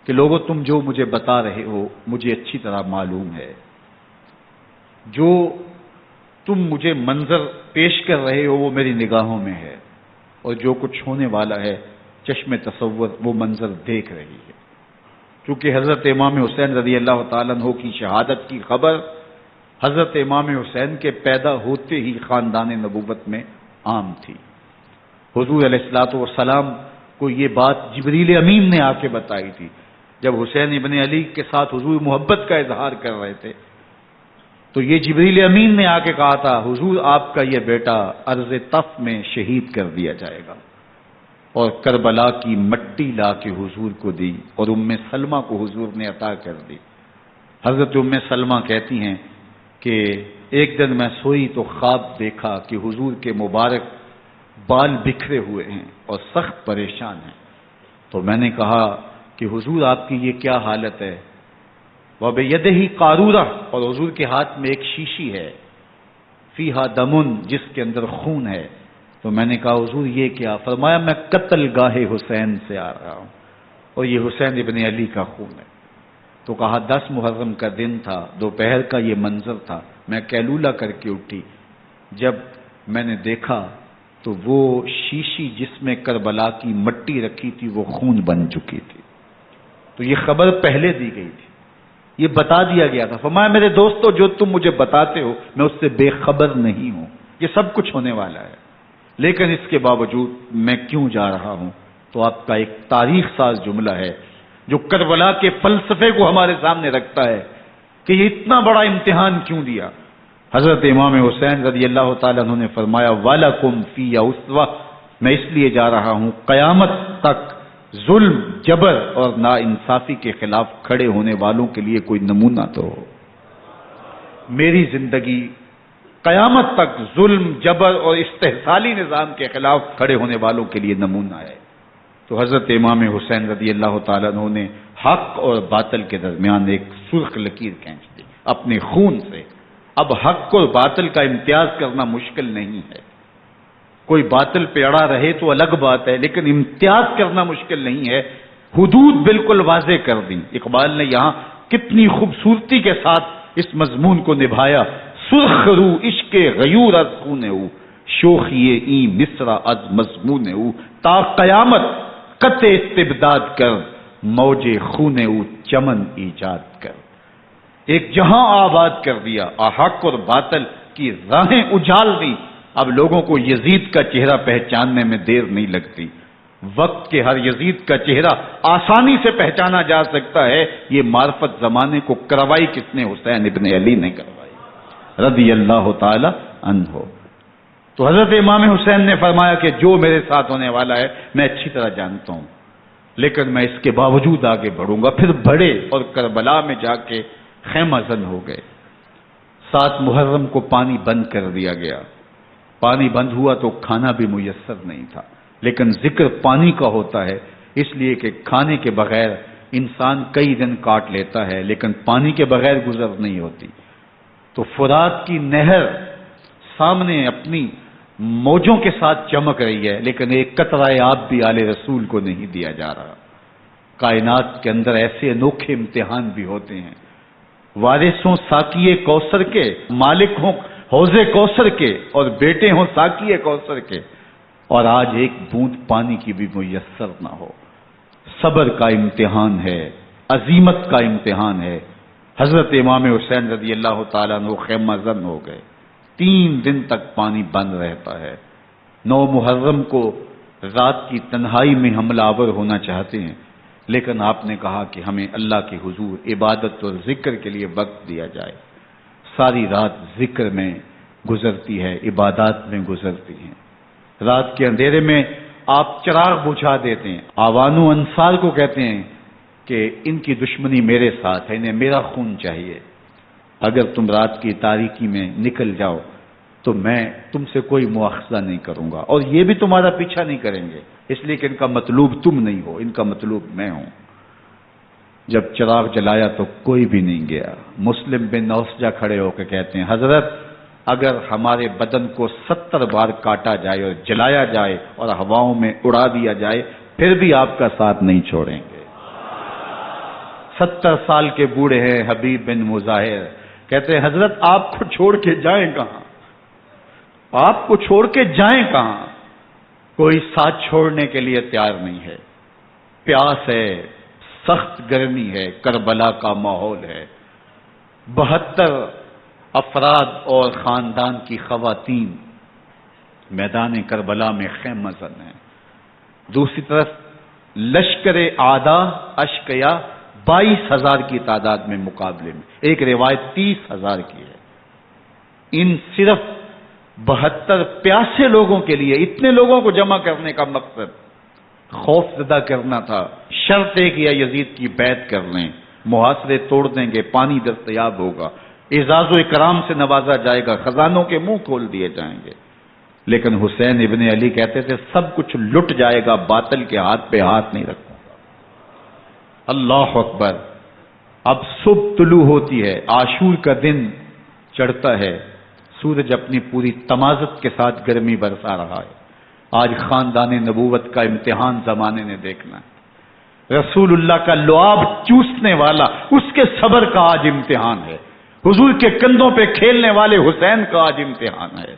Speaker 1: کہ لوگوں تم جو مجھے بتا رہے ہو مجھے اچھی طرح معلوم ہے، جو تم مجھے منظر پیش کر رہے ہو وہ میری نگاہوں میں ہے، اور جو کچھ ہونے والا ہے چشم تصور وہ منظر دیکھ رہی ہے۔ چونکہ حضرت امام حسین رضی اللہ تعالیٰ عنہ کی شہادت کی خبر حضرت امام حسین کے پیدا ہوتے ہی خاندان نبوت میں عام تھی۔ حضور علیہ الصلوۃ والسلام کو یہ بات جبریل امین نے آ کے بتائی تھی جب حسین ابن علی کے ساتھ حضور محبت کا اظہار کر رہے تھے، تو یہ جبریل امین نے آ کے کہا تھا حضور آپ کا یہ بیٹا عرض طف میں شہید کر دیا جائے گا، اور کربلا کی مٹی لا کے حضور کو دی اور ام سلمہ کو حضور نے عطا کر دی۔ حضرت ام سلمہ کہتی ہیں کہ ایک دن میں سوئی تو خواب دیکھا کہ حضور کے مبارک بال بکھرے ہوئے ہیں اور سخت پریشان ہیں، تو میں نے کہا کہ حضور آپ کی یہ کیا حالت ہے؟ وَبِيَدِهِ قَارُورَةٌ، اور حضور کے ہاتھ میں ایک شیشی ہے، فیہا دمن، جس کے اندر خون ہے۔ تو میں نے کہا حضور یہ کیا؟ فرمایا میں قتل گاہ حسین سے آ رہا ہوں اور یہ حسین ابن علی کا خون ہے۔ تو کہا 10 محرم کا دن تھا، دوپہر کا یہ منظر تھا، میں کیلولہ کر کے اٹھی، جب میں نے دیکھا تو وہ شیشی جس میں کربلا کی مٹی رکھی تھی وہ خون بن چکی تھی۔ تو یہ خبر پہلے دی گئی تھی، یہ بتا دیا گیا تھا۔ فرمایا میرے دوستو جو تم مجھے بتاتے ہو میں اس سے بے خبر نہیں ہوں، یہ سب کچھ ہونے والا ہے، لیکن اس کے باوجود میں کیوں جا رہا ہوں؟ تو آپ کا ایک تاریخ ساز جملہ ہے جو کربلا کے فلسفے کو ہمارے سامنے رکھتا ہے کہ یہ اتنا بڑا امتحان کیوں دیا۔ حضرت امام حسین رضی اللہ تعالیٰ عنہ نے فرمایا وَلَكُمْ فِيَّ أُسْوَةٌ، میں اس لیے جا رہا ہوں قیامت تک ظلم، جبر اور ناانصافی کے خلاف کھڑے ہونے والوں کے لیے کوئی نمونہ تو ہو۔ میری زندگی قیامت تک ظلم، جبر اور استحصالی نظام کے خلاف کھڑے ہونے والوں کے لیے نمونہ ہے۔ تو حضرت امام حسین رضی اللہ تعالیٰ عنہ نے حق اور باطل کے درمیان ایک سرخ لکیر کھینچ دی اپنے خون سے۔ اب حق اور باطل کا امتیاز کرنا مشکل نہیں ہے، کوئی باطل پہ اڑا رہے تو الگ بات ہے، لیکن امتیاز کرنا مشکل نہیں ہے۔ حدود بالکل واضح کر دیں۔ اقبال نے یہاں کتنی خوبصورتی کے ساتھ اس مضمون کو نبھایا۔ سرخ رو عشق غیور از خون او، شوخی این مصرع از مضمون او، تا قیامت قطع استبداد کر، موج خون او چمن ایجاد کر۔ ایک جہاں آباد کر دیا، حق اور باطل کی راہیں اجال دی۔ اب لوگوں کو یزید کا چہرہ پہچاننے میں دیر نہیں لگتی، وقت کے ہر یزید کا چہرہ آسانی سے پہچانا جا سکتا ہے۔ یہ معرفت زمانے کو کروائی کس نے؟ حسین ابن علی نے کروائی رضی اللہ تعالی عنہ۔ تو حضرت امام حسین نے فرمایا کہ جو میرے ساتھ ہونے والا ہے میں اچھی طرح جانتا ہوں، لیکن میں اس کے باوجود آگے بڑھوں گا۔ پھر بڑھے اور کربلا میں جا کے خیمہ زن ہو گئے۔ 7 محرم کو پانی بند کر دیا گیا، پانی بند ہوا تو کھانا بھی میسر نہیں تھا، لیکن ذکر پانی کا ہوتا ہے اس لیے کہ کھانے کے بغیر انسان کئی دن کاٹ لیتا ہے، لیکن پانی کے بغیر گزر نہیں ہوتی۔ تو فرات کی نہر سامنے اپنی موجوں کے ساتھ چمک رہی ہے، لیکن ایک قطرہ آب بھی آل رسول کو نہیں دیا جا رہا۔ کائنات کے اندر ایسے انوکھے امتحان بھی ہوتے ہیں، وارث ہوں ساقی کوثر کے، مالک ہوں حوض کوثر کے، اور بیٹے ہوں ساقی کوثر کے، اور آج ایک بوند پانی کی بھی میسر نہ ہو۔ صبر کا امتحان ہے، عزیمت کا امتحان ہے۔ حضرت امام حسین رضی اللہ تعالیٰ عنہ خیمہ زن ہو گئے، 3 دن تک پانی بند رہتا ہے، 9 محرم کو رات کی تنہائی میں حملہ آور ہونا چاہتے ہیں، لیکن آپ نے کہا کہ ہمیں اللہ کے حضور عبادت اور ذکر کے لیے وقت دیا جائے۔ ساری رات ذکر میں گزرتی ہے، عبادات میں گزرتی ہے۔ رات کے اندھیرے میں آپ چراغ بجھا دیتے ہیں۔ آوان و انصار کو کہتے ہیں کہ ان کی دشمنی میرے ساتھ ہے، انہیں میرا خون چاہیے، اگر تم رات کی تاریکی میں نکل جاؤ تو میں تم سے کوئی مواخذہ نہیں کروں گا، اور یہ بھی تمہارا پیچھا نہیں کریں گے، اس لیے کہ ان کا مطلوب تم نہیں ہو، ان کا مطلوب میں ہوں۔ جب چراغ جلایا تو کوئی بھی نہیں گیا۔ مسلم بن نوسجہ کھڑے ہو کے کہتے ہیں، حضرت اگر ہمارے بدن کو 70 بار کاٹا جائے اور جلایا جائے اور ہواؤں میں اڑا دیا جائے پھر بھی آپ کا ساتھ نہیں چھوڑیں گے۔ 70 سال کے بوڑھے ہیں حبیب بن مظاہر، کہتے ہیں حضرت آپ کو چھوڑ کے جائیں کہاں، آپ کو چھوڑ کے جائیں کہاں، کوئی ساتھ چھوڑنے کے لیے تیار نہیں ہے۔ پیاس ہے، سخت گرمی ہے، کربلا کا ماحول ہے، 72 افراد اور خاندان کی خواتین میدان کربلا میں خیمہ زن ہیں۔ دوسری طرف لشکر اعداء اشقیا 22,000 کی تعداد میں مقابلے میں، ایک روایت 30,000 کی ہے۔ ان صرف 72 پیاسے لوگوں کے لیے اتنے لوگوں کو جمع کرنے کا مقصد خوف زدہ کرنا تھا۔ شرط ہے کہ یزید کی بیعت کر لیں، محاصرے توڑ دیں گے، پانی دستیاب ہوگا، اعزاز و اکرام سے نوازا جائے گا، خزانوں کے منہ کھول دیے جائیں گے۔ لیکن حسین ابن علی کہتے تھے سب کچھ لٹ جائے گا، باطل کے ہاتھ پہ ہاتھ نہیں رکھوں گا۔ اللہ اکبر۔ اب صبح طلوع ہوتی ہے، عاشور کا دن چڑھتا ہے، سورج اپنی پوری تمازت کے ساتھ گرمی برسا رہا ہے۔ آج خاندان نبوت کا امتحان زمانے نے دیکھنا ہے۔ رسول اللہ کا لعاب چوسنے والا اس کے صبر کا آج امتحان ہے، حضور کے کندھوں پہ کھیلنے والے حسین کا آج امتحان ہے۔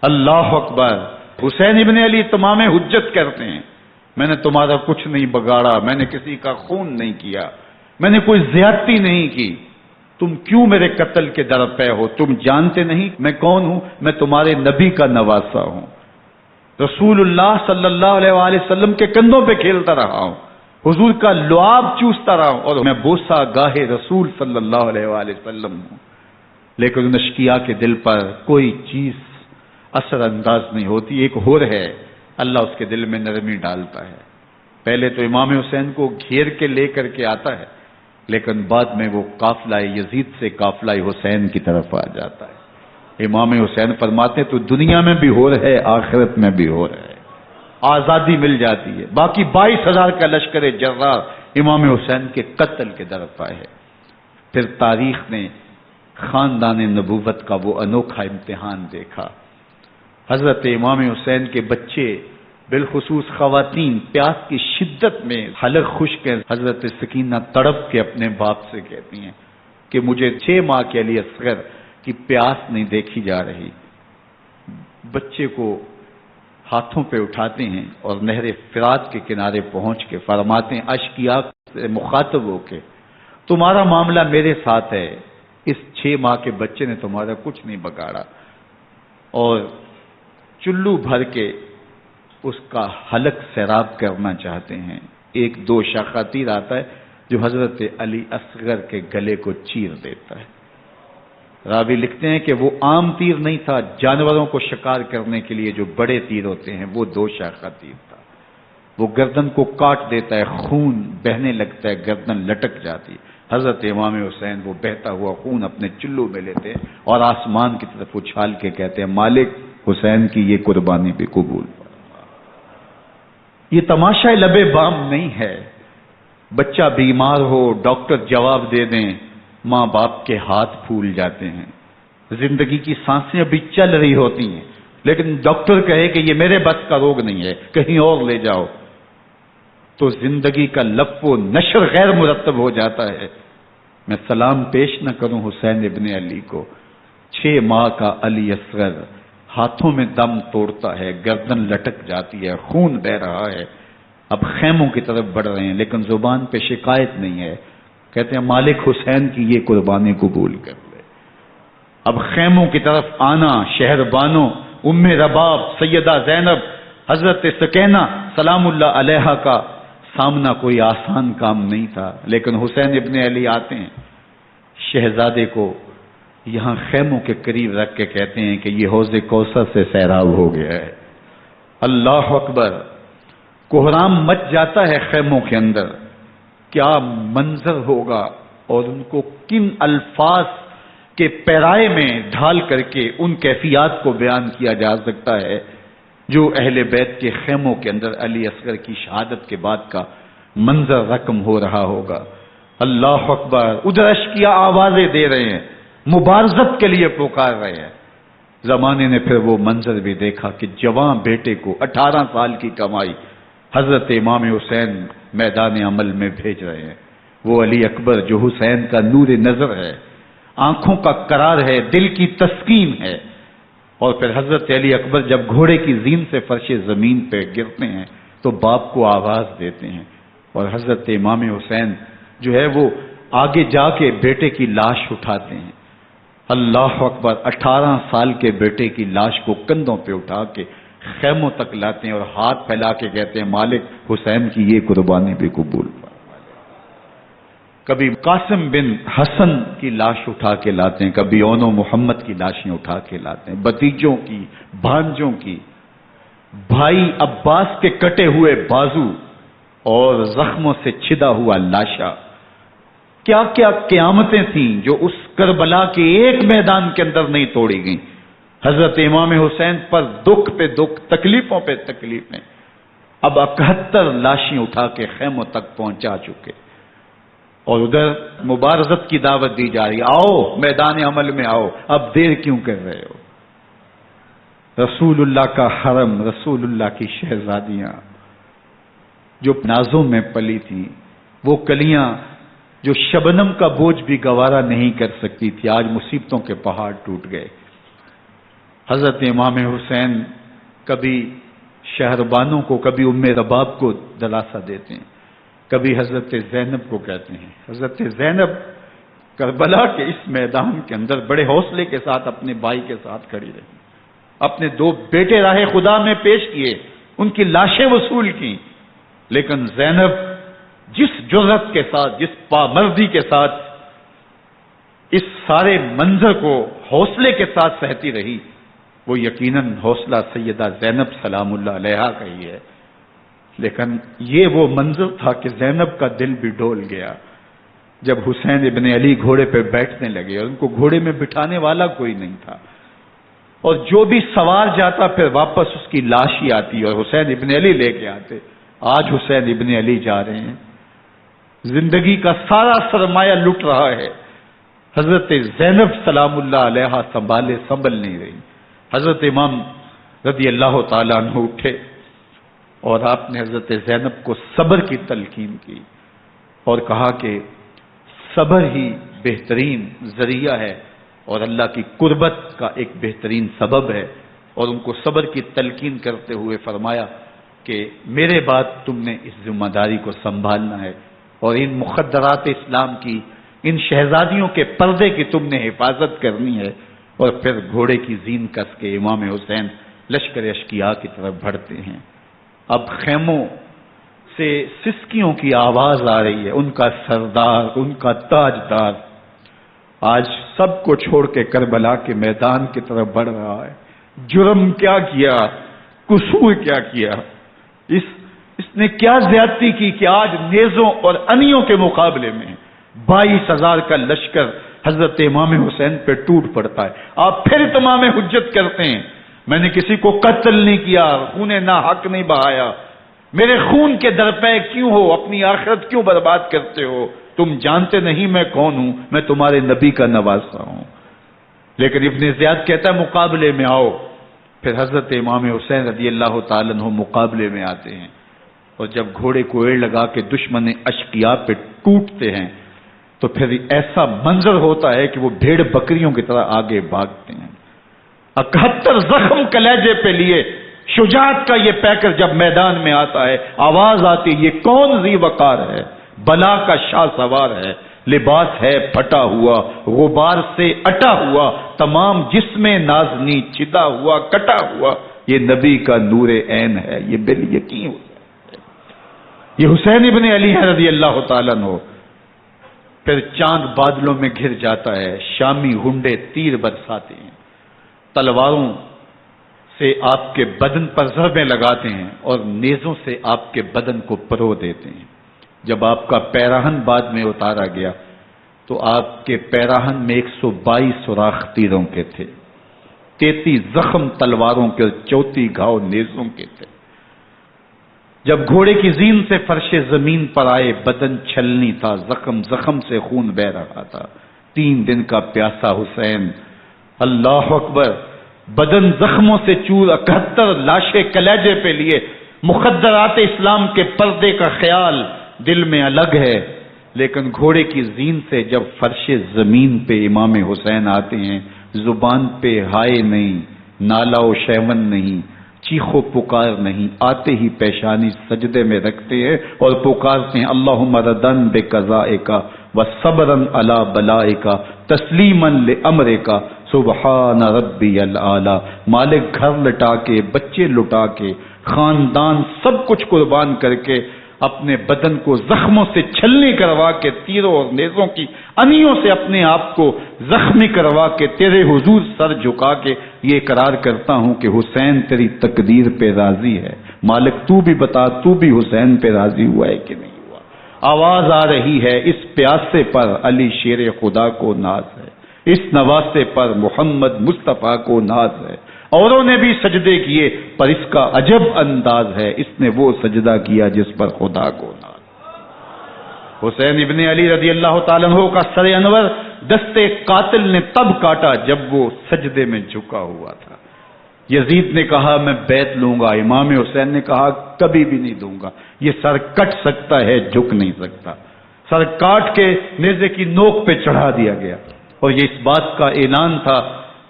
Speaker 1: اللہ اکبر۔ حسین ابن علی تمام حجت کرتے ہیں، میں نے تمہارا کچھ نہیں بگاڑا، میں نے کسی کا خون نہیں کیا، میں نے کوئی زیادتی نہیں کی، تم کیوں میرے قتل کے در پہ ہو؟ تم جانتے نہیں میں کون ہوں؟ میں تمہارے نبی کا نواسا ہوں، رسول اللہ صلی اللہ علیہ وآلہ وسلم کے کندھوں پہ کھیلتا رہا ہوں، حضور کا لعاب چوستا رہا ہوں، اور میں بوسا گاہے رسول صلی اللہ علیہ وآلہ وسلم ہوں۔ لیکن ان اشقیاء کے دل پر کوئی چیز اثر انداز نہیں ہوتی۔ ایک ہور ہے، اللہ اس کے دل میں نرمی ڈالتا ہے۔ پہلے تو امام حسین کو گھیر کے لے کر کے آتا ہے، لیکن بعد میں وہ قافلہ یزید سے قافلہ حسین کی طرف آ جاتا ہے۔ امام حسین فرماتے ہیں تو دنیا میں بھی ہور ہے، آخرت میں بھی ہور ہے، آزادی مل جاتی ہے۔ باقی 22,000 کا لشکر جرار امام حسین کے قتل کے طرف آئے۔ پھر تاریخ نے خاندان نبوت کا وہ انوکھا امتحان دیکھا۔ حضرت امام حسین کے بچے بالخصوص خواتین پیاس کی شدت میں حلق خشک ہیں۔ حضرت سکینہ تڑپ کے اپنے باپ سے کہتی ہیں کہ مجھے 6 ماہ کے لیے اصغر کی پیاس نہیں دیکھی جا رہی۔ بچے کو ہاتھوں پہ اٹھاتے ہیں اور نہر فرات کے کنارے پہنچ کے فرماتے ہیں اشقیاء سے مخاطب ہو کے تمہارا معاملہ میرے ساتھ ہے، اس 6 ماہ کے بچے نے تمہارا کچھ نہیں بگاڑا، اور چلو بھر کے اس کا حلق سیراب کرنا چاہتے ہیں۔ ایک 2 شاخہ تیر آتا ہے جو حضرت علی اصغر کے گلے کو چیر دیتا ہے۔ راوی لکھتے ہیں کہ وہ عام تیر نہیں تھا، جانوروں کو شکار کرنے کے لیے جو بڑے تیر ہوتے ہیں وہ 2 شاخہ تیر تھا۔ وہ گردن کو کاٹ دیتا ہے، خون بہنے لگتا ہے، گردن لٹک جاتی۔ حضرت امام حسین وہ بہتا ہوا خون اپنے چلو میں لیتے ہیں اور آسمان کی طرف اچھال کے کہتے ہیں مالک حسین کی یہ قربانی بھی قبول۔ یہ تماشا لبے بام نہیں ہے، بچہ بیمار ہو ڈاکٹر جواب دے دیں، ماں باپ کے ہاتھ پھول جاتے ہیں، زندگی کی سانسیں ابھی چل رہی ہوتی ہیں، لیکن ڈاکٹر کہے کہ یہ میرے بس کا روگ نہیں ہے، کہیں اور لے جاؤ، تو زندگی کا لف و نشر غیر مرتب ہو جاتا ہے۔ میں سلام پیش نہ کروں حسین ابن علی کو، 6 ماہ کا علی اصغر ہاتھوں میں دم توڑتا ہے، گردن لٹک جاتی ہے، خون بہ رہا ہے۔ اب خیموں کی طرف بڑھ رہے ہیں لیکن زبان پہ شکایت نہیں ہے، کہتے ہیں مالک حسین کی یہ قربانی قبول کر لے۔ اب خیموں کی طرف آنا، شہر بانوں ام رباب سیدہ زینب حضرت سکینہ سلام اللہ علیہا کا سامنا کوئی آسان کام نہیں تھا، لیکن حسین ابن علی آتے ہیں، شہزادے کو یہاں خیموں کے قریب رکھ کے کہتے ہیں کہ یہ حوض کوثر سے سیراب ہو گیا ہے۔ اللہ اکبر، کوہرام مچ جاتا ہے خیموں کے اندر، کیا منظر ہوگا اور ان کو کن الفاظ کے پیرائے میں ڈھال کر کے ان کیفیات کو بیان کیا جا سکتا ہے جو اہل بیت کے خیموں کے اندر علی اصغر کی شہادت کے بعد کا منظر رقم ہو رہا ہوگا۔ اللہ اکبر، ادھر اشکیا آوازیں دے رہے ہیں، مبارزت کے لیے پکار رہے ہیں۔ زمانے نے پھر وہ منظر بھی دیکھا کہ جوان بیٹے کو 18 سال کی کمائی حضرت امام حسین میدان عمل میں بھیج رہے ہیں۔ وہ علی اکبر جو حسین کا نور نظر ہے، آنکھوں کا قرار ہے، دل کی تسکین ہے۔ اور پھر حضرت علی اکبر جب گھوڑے کی زین سے فرش زمین پہ گرتے ہیں تو باپ کو آواز دیتے ہیں، اور حضرت امام حسین جو ہے وہ آگے جا کے بیٹے کی لاش اٹھاتے ہیں۔ اللہ اکبر، 18 سال کے بیٹے کی لاش کو کندھوں پہ اٹھا کے خیموں تک لاتے ہیں اور ہاتھ پھیلا کے کہتے ہیں مالک حسین کی یہ قربانی بھی قبول۔ کبھی قاسم بن حسن کی لاش اٹھا کے لاتے ہیں، کبھی اون و محمد کی لاشیں اٹھا کے لاتے ہیں، بتیجوں کی، بھانجوں کی، بھائی عباس کے کٹے ہوئے بازو اور زخموں سے چھدا ہوا لاشا۔ کیا کیا قیامتیں تھیں جو اس کربلا کے ایک میدان کے اندر نہیں توڑی گئیں۔ حضرت امام حسین پر دکھ پہ دکھ، تکلیفوں پہ تکلیفیں۔ اب 71 لاشیں اٹھا کے خیموں تک پہنچا چکے، اور ادھر مبارزت کی دعوت دی جا رہی، آؤ میدان عمل میں آؤ، اب دیر کیوں کر رہے ہو۔ رسول اللہ کا حرم، رسول اللہ کی شہزادیاں جو نازوں میں پلی تھیں، وہ کلیاں جو شبنم کا بوجھ بھی گوارا نہیں کر سکتی تھی، آج مصیبتوں کے پہاڑ ٹوٹ گئے۔ حضرت امام حسین کبھی شہربانوں کو، کبھی ام رباب کو دلاسا دیتے ہیں، کبھی حضرت زینب کو کہتے ہیں۔ حضرت زینب کربلا کے اس میدان کے اندر بڑے حوصلے کے ساتھ اپنے بھائی کے ساتھ کھڑی رہی، اپنے 2 بیٹے راہ خدا میں پیش کیے، ان کی لاشیں وصول کی، لیکن زینب جس جرأت کے ساتھ، جس پامردی کے ساتھ اس سارے منظر کو حوصلے کے ساتھ سہتی رہی، وہ یقیناً حوصلہ سیدہ زینب سلام اللہ علیہا کا ہی ہے۔ لیکن یہ وہ منظر تھا کہ زینب کا دل بھی ڈول گیا جب حسین ابن علی گھوڑے پہ بیٹھنے لگے، اور ان کو گھوڑے میں بٹھانے والا کوئی نہیں تھا، اور جو بھی سوار جاتا پھر واپس اس کی لاش ہی آتی اور حسین ابن علی لے کے آتے۔ آج حسین ابن علی جا رہے ہیں، زندگی کا سارا سرمایہ لٹ رہا ہے، حضرت زینب سلام اللہ علیہا سنبھل نہیں رہی۔ حضرت امام رضی اللہ تعالیٰ عنہ اٹھے اور آپ نے حضرت زینب کو صبر کی تلقین کی اور کہا کہ صبر ہی بہترین ذریعہ ہے اور اللہ کی قربت کا ایک بہترین سبب ہے، اور ان کو صبر کی تلقین کرتے ہوئے فرمایا کہ میرے بعد تم نے اس ذمہ داری کو سنبھالنا ہے، اور ان مخدرات اسلام کی، ان شہزادیوں کے پردے کی تم نے حفاظت کرنی ہے۔ اور پھر گھوڑے کی زین کس کے امام حسین لشکر اشکیا کی طرف بڑھتے ہیں۔ اب خیموں سے سسکیوں کی آواز آ رہی ہے، ان کا سردار، ان کا تاجدار آج سب کو چھوڑ کے کربلا کے میدان کی طرف بڑھ رہا ہے۔ جرم کیا کیا، قصور کیا کیا، اس نے کیا زیادتی کی کہ آج نیزوں اور انیوں کے مقابلے میں 22,000 کا لشکر حضرت امام حسین پہ ٹوٹ پڑتا ہے۔ آپ پھر تمام حجت کرتے ہیں میں نے کسی کو قتل نہیں کیا، خون ناحق نہیں بہایا، میرے خون کے درپے کیوں ہو، اپنی آخرت کیوں برباد کرتے ہو، تم جانتے نہیں میں کون ہوں، میں تمہارے نبی کا نواسا ہوں۔ لیکن ابن زیاد کہتا ہے مقابلے میں آؤ۔ پھر حضرت امام حسین رضی اللہ تعالیٰ عنہ مقابلے میں آتے ہیں، اور جب گھوڑے کو ایڑ لگا کے دشمن اشقیاء پہ ٹوٹتے ہیں تو پھر ایسا منظر ہوتا ہے کہ وہ بھیڑ بکریوں کی طرح آگے بھاگتے ہیں۔ 71 زخم کلیجے پہ لیے شجاعت کا یہ پیکر جب میدان میں آتا ہے، آواز آتی، یہ کون ذی وقار ہے، بلا کا شاہ سوار ہے، لباس ہے پھٹا ہوا غبار سے اٹا ہوا، تمام جسم نازنی چدا ہوا کٹا ہوا، یہ نبی کا نور عین ہے، یہ بال یقین ہو جائے۔ یہ حسین ابن علی ہے رضی اللہ تعالیٰ عنہ۔ پھر چاند بادلوں میں گھر جاتا ہے، شامی ہنڈے تیر برساتے ہیں، تلواروں سے آپ کے بدن پر ضربیں لگاتے ہیں اور نیزوں سے آپ کے بدن کو پرو دیتے ہیں۔ جب آپ کا پیراہن بعد میں اتارا گیا تو آپ کے پیراہن میں 122 سوراخ تیروں کے تھے، 33 زخم تلواروں کے اور 34 گھاؤ نیزوں کے تھے۔ جب گھوڑے کی زین سے فرش زمین پر آئے، بدن چھلنی تھا، زخم زخم سے خون بہ رہا تھا۔ 3 دن کا پیاسا حسین، اللہ اکبر، بدن زخموں سے چور، 71 لاشیں کلیجے پہ لیے، مخدرات اسلام کے پردے کا خیال دل میں الگ ہے، لیکن گھوڑے کی زین سے جب فرش زمین پہ امام حسین آتے ہیں، زبان پہ ہائے نہیں، نالا و شیون نہیں، چیخ و پکار نہیں، آتے ہی پیشانی سجدے میں رکھتے ہیں اور پکارتے ہیں اللہم ردن بقضائک وصبرا علی بلائک تسلیما لامرک سبحان ربی الاعلی۔ مالک گھر لٹا کے، بچے لٹا کے، خاندان سب کچھ قربان کر کے، اپنے بدن کو زخموں سے چھلنی کروا کے، تیروں اور نیزوں کی انیوں سے اپنے آپ کو زخمی کروا کے، تیرے حضور سر جھکا کے یہ اقرار کرتا ہوں کہ حسین تیری تقدیر پہ راضی ہے، مالک تو بھی بتا، تو بھی حسین پہ راضی ہوا ہے کہ نہیں ہوا؟ آواز آ رہی ہے اس پیاسے پر علی شیر خدا کو ناز ہے، اس نواسے پر محمد مصطفیٰ کو ناز ہے۔ اوروں نے بھی سجدے کیے پر اس کا عجب انداز ہے، اس نے وہ سجدہ کیا جس پر خدا کو ناز۔ حسین ابن علی رضی اللہ تعالیٰ عنہ کا سر انور دستے قاتل نے تب کاٹا جب وہ سجدے میں جھکا ہوا تھا۔ یزید نے کہا میں بیعت لوں گا، امام حسین نے کہا کبھی بھی نہیں دوں گا، یہ سر کٹ سکتا ہے جھک نہیں سکتا۔ سر کاٹ کے نیزے کی نوک پہ چڑھا دیا گیا اور یہ اس بات کا اعلان تھا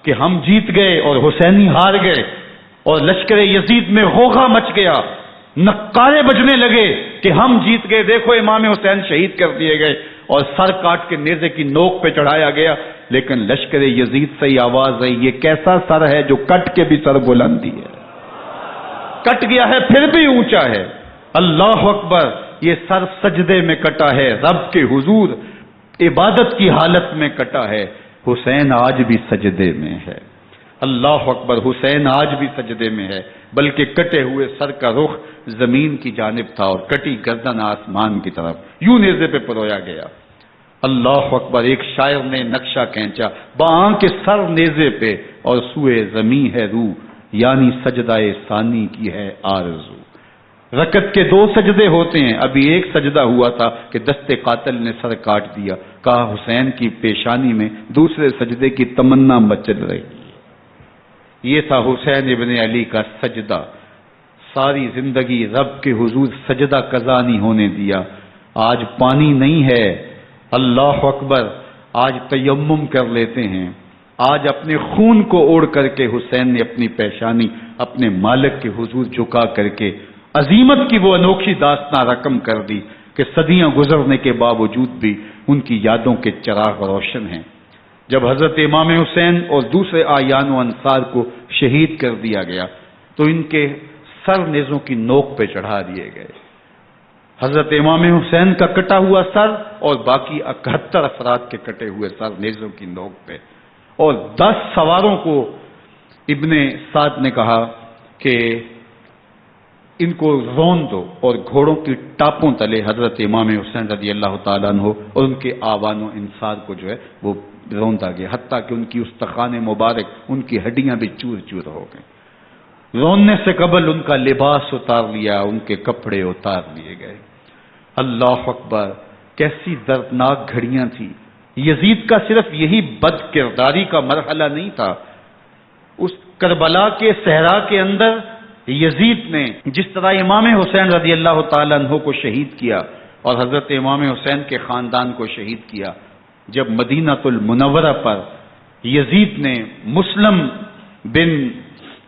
Speaker 1: کہ ہم جیت گئے اور حسینی ہار گئے، اور لشکر یزید میں غوغا مچ گیا، نقارے بجنے لگے کہ ہم جیت گئے، دیکھو امام حسین شہید کر دیے گئے، اور سر کاٹ کے نیزے کی نوک پہ چڑھایا گیا۔ لیکن لشکر یزید سے ہی آواز آئی یہ کیسا سر ہے جو کٹ کے بھی سر بلندی ہے، کٹ گیا ہے پھر بھی اونچا ہے۔ اللہ اکبر، یہ سر سجدے میں کٹا ہے، رب کے حضور عبادت کی حالت میں کٹا ہے۔ حسین آج بھی سجدے میں ہے، اللہ اکبر، حسین آج بھی سجدے میں ہے، بلکہ کٹے ہوئے سر کا رخ زمین کی جانب تھا اور کٹی گردن آسمان کی طرف، یوں نیزے پہ پرویا گیا۔ اللہ اکبر، ایک شاعر نے نقشہ کھینچا، باں کے سر نیزے پہ اور سوئے زمین ہے روح، یعنی سجدہ ثانی کی ہے آرزو۔ رکعت کے 2 سجدے ہوتے ہیں، ابھی ایک سجدہ ہوا تھا کہ دستے قاتل نے سر کاٹ دیا، کہا حسین کی پیشانی میں دوسرے سجدے کی تمنا مچل رہی ہے۔ یہ تھا حسین ابن علی کا سجدہ، ساری زندگی رب کے حضور سجدہ قضا نہیں ہونے دیا۔ آج پانی نہیں ہے، اللہ اکبر، آج تیمم کر لیتے ہیں، آج اپنے خون کو اوڑھ کر کے حسین نے اپنی پیشانی اپنے مالک کے حضور جھکا کر کے عظیمت کی وہ انوکھی داستان رقم کر دی کہ صدیاں گزرنے کے باوجود بھی ان کی یادوں کے چراغ روشن ہیں۔ جب حضرت امام حسین اور دوسرے آیان و انصار کو شہید کر دیا گیا تو ان کے سر نیزوں کی نوک پہ چڑھا دیے گئے۔ حضرت امام حسین کا کٹا ہوا سر اور باقی 71 افراد کے کٹے ہوئے سر نیزوں کی نوک پہ، اور 10 سواروں کو ابن سعد نے کہا کہ ان کو رون دو، اور گھوڑوں کی ٹاپوں تلے حضرت امام حسین رضی اللہ تعالیٰ عنہ اور ان کے آوان و انصار کو جو ہے وہ روندا گیا، حتیٰ کہ ان کی استخوان مبارک، ان کی ہڈیاں بھی چور چور ہو گئیں۔ روننے سے قبل ان کا لباس اتار لیا، ان کے کپڑے اتار لیے گئے۔ اللہ اکبر، کیسی دردناک گھڑیاں تھیں۔ یزید کا صرف یہی بد کرداری کا مرحلہ نہیں تھا، اس کربلا کے صحرا کے اندر یزید نے جس طرح امام حسین رضی اللہ تعالیٰ عنہ کو شہید کیا اور حضرت امام حسین کے خاندان کو شہید کیا، جب مدینہ المنورہ پر یزید نے مسلم بن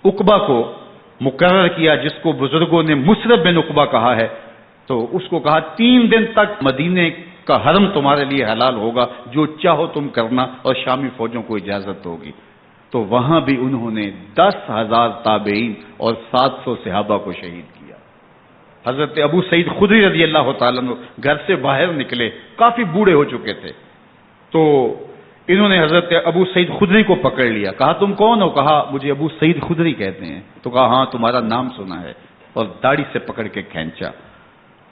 Speaker 1: عقبہ کو مقرر کیا، جس کو بزرگوں نے مصرف بن عقبہ کہا ہے، تو اس کو کہا 3 دن تک مدینے کا حرم تمہارے لیے حلال ہوگا، جو چاہو تم کرنا، اور شامی فوجوں کو اجازت ہوگی۔ تو وہاں بھی انہوں نے 10,000 تابعین اور 700 صحابہ کو شہید کیا۔ حضرت ابو سعید خدری رضی اللہ تعالیٰ عنہ گھر سے باہر نکلے، کافی بوڑھے ہو چکے تھے، تو انہوں نے حضرت ابو سعید خدری کو پکڑ لیا، کہا تم کون ہو؟ کہا مجھے ابو سعید خدری کہتے ہیں۔ تو کہا ہاں تمہارا نام سنا ہے، اور داڑھی سے پکڑ کے کھینچا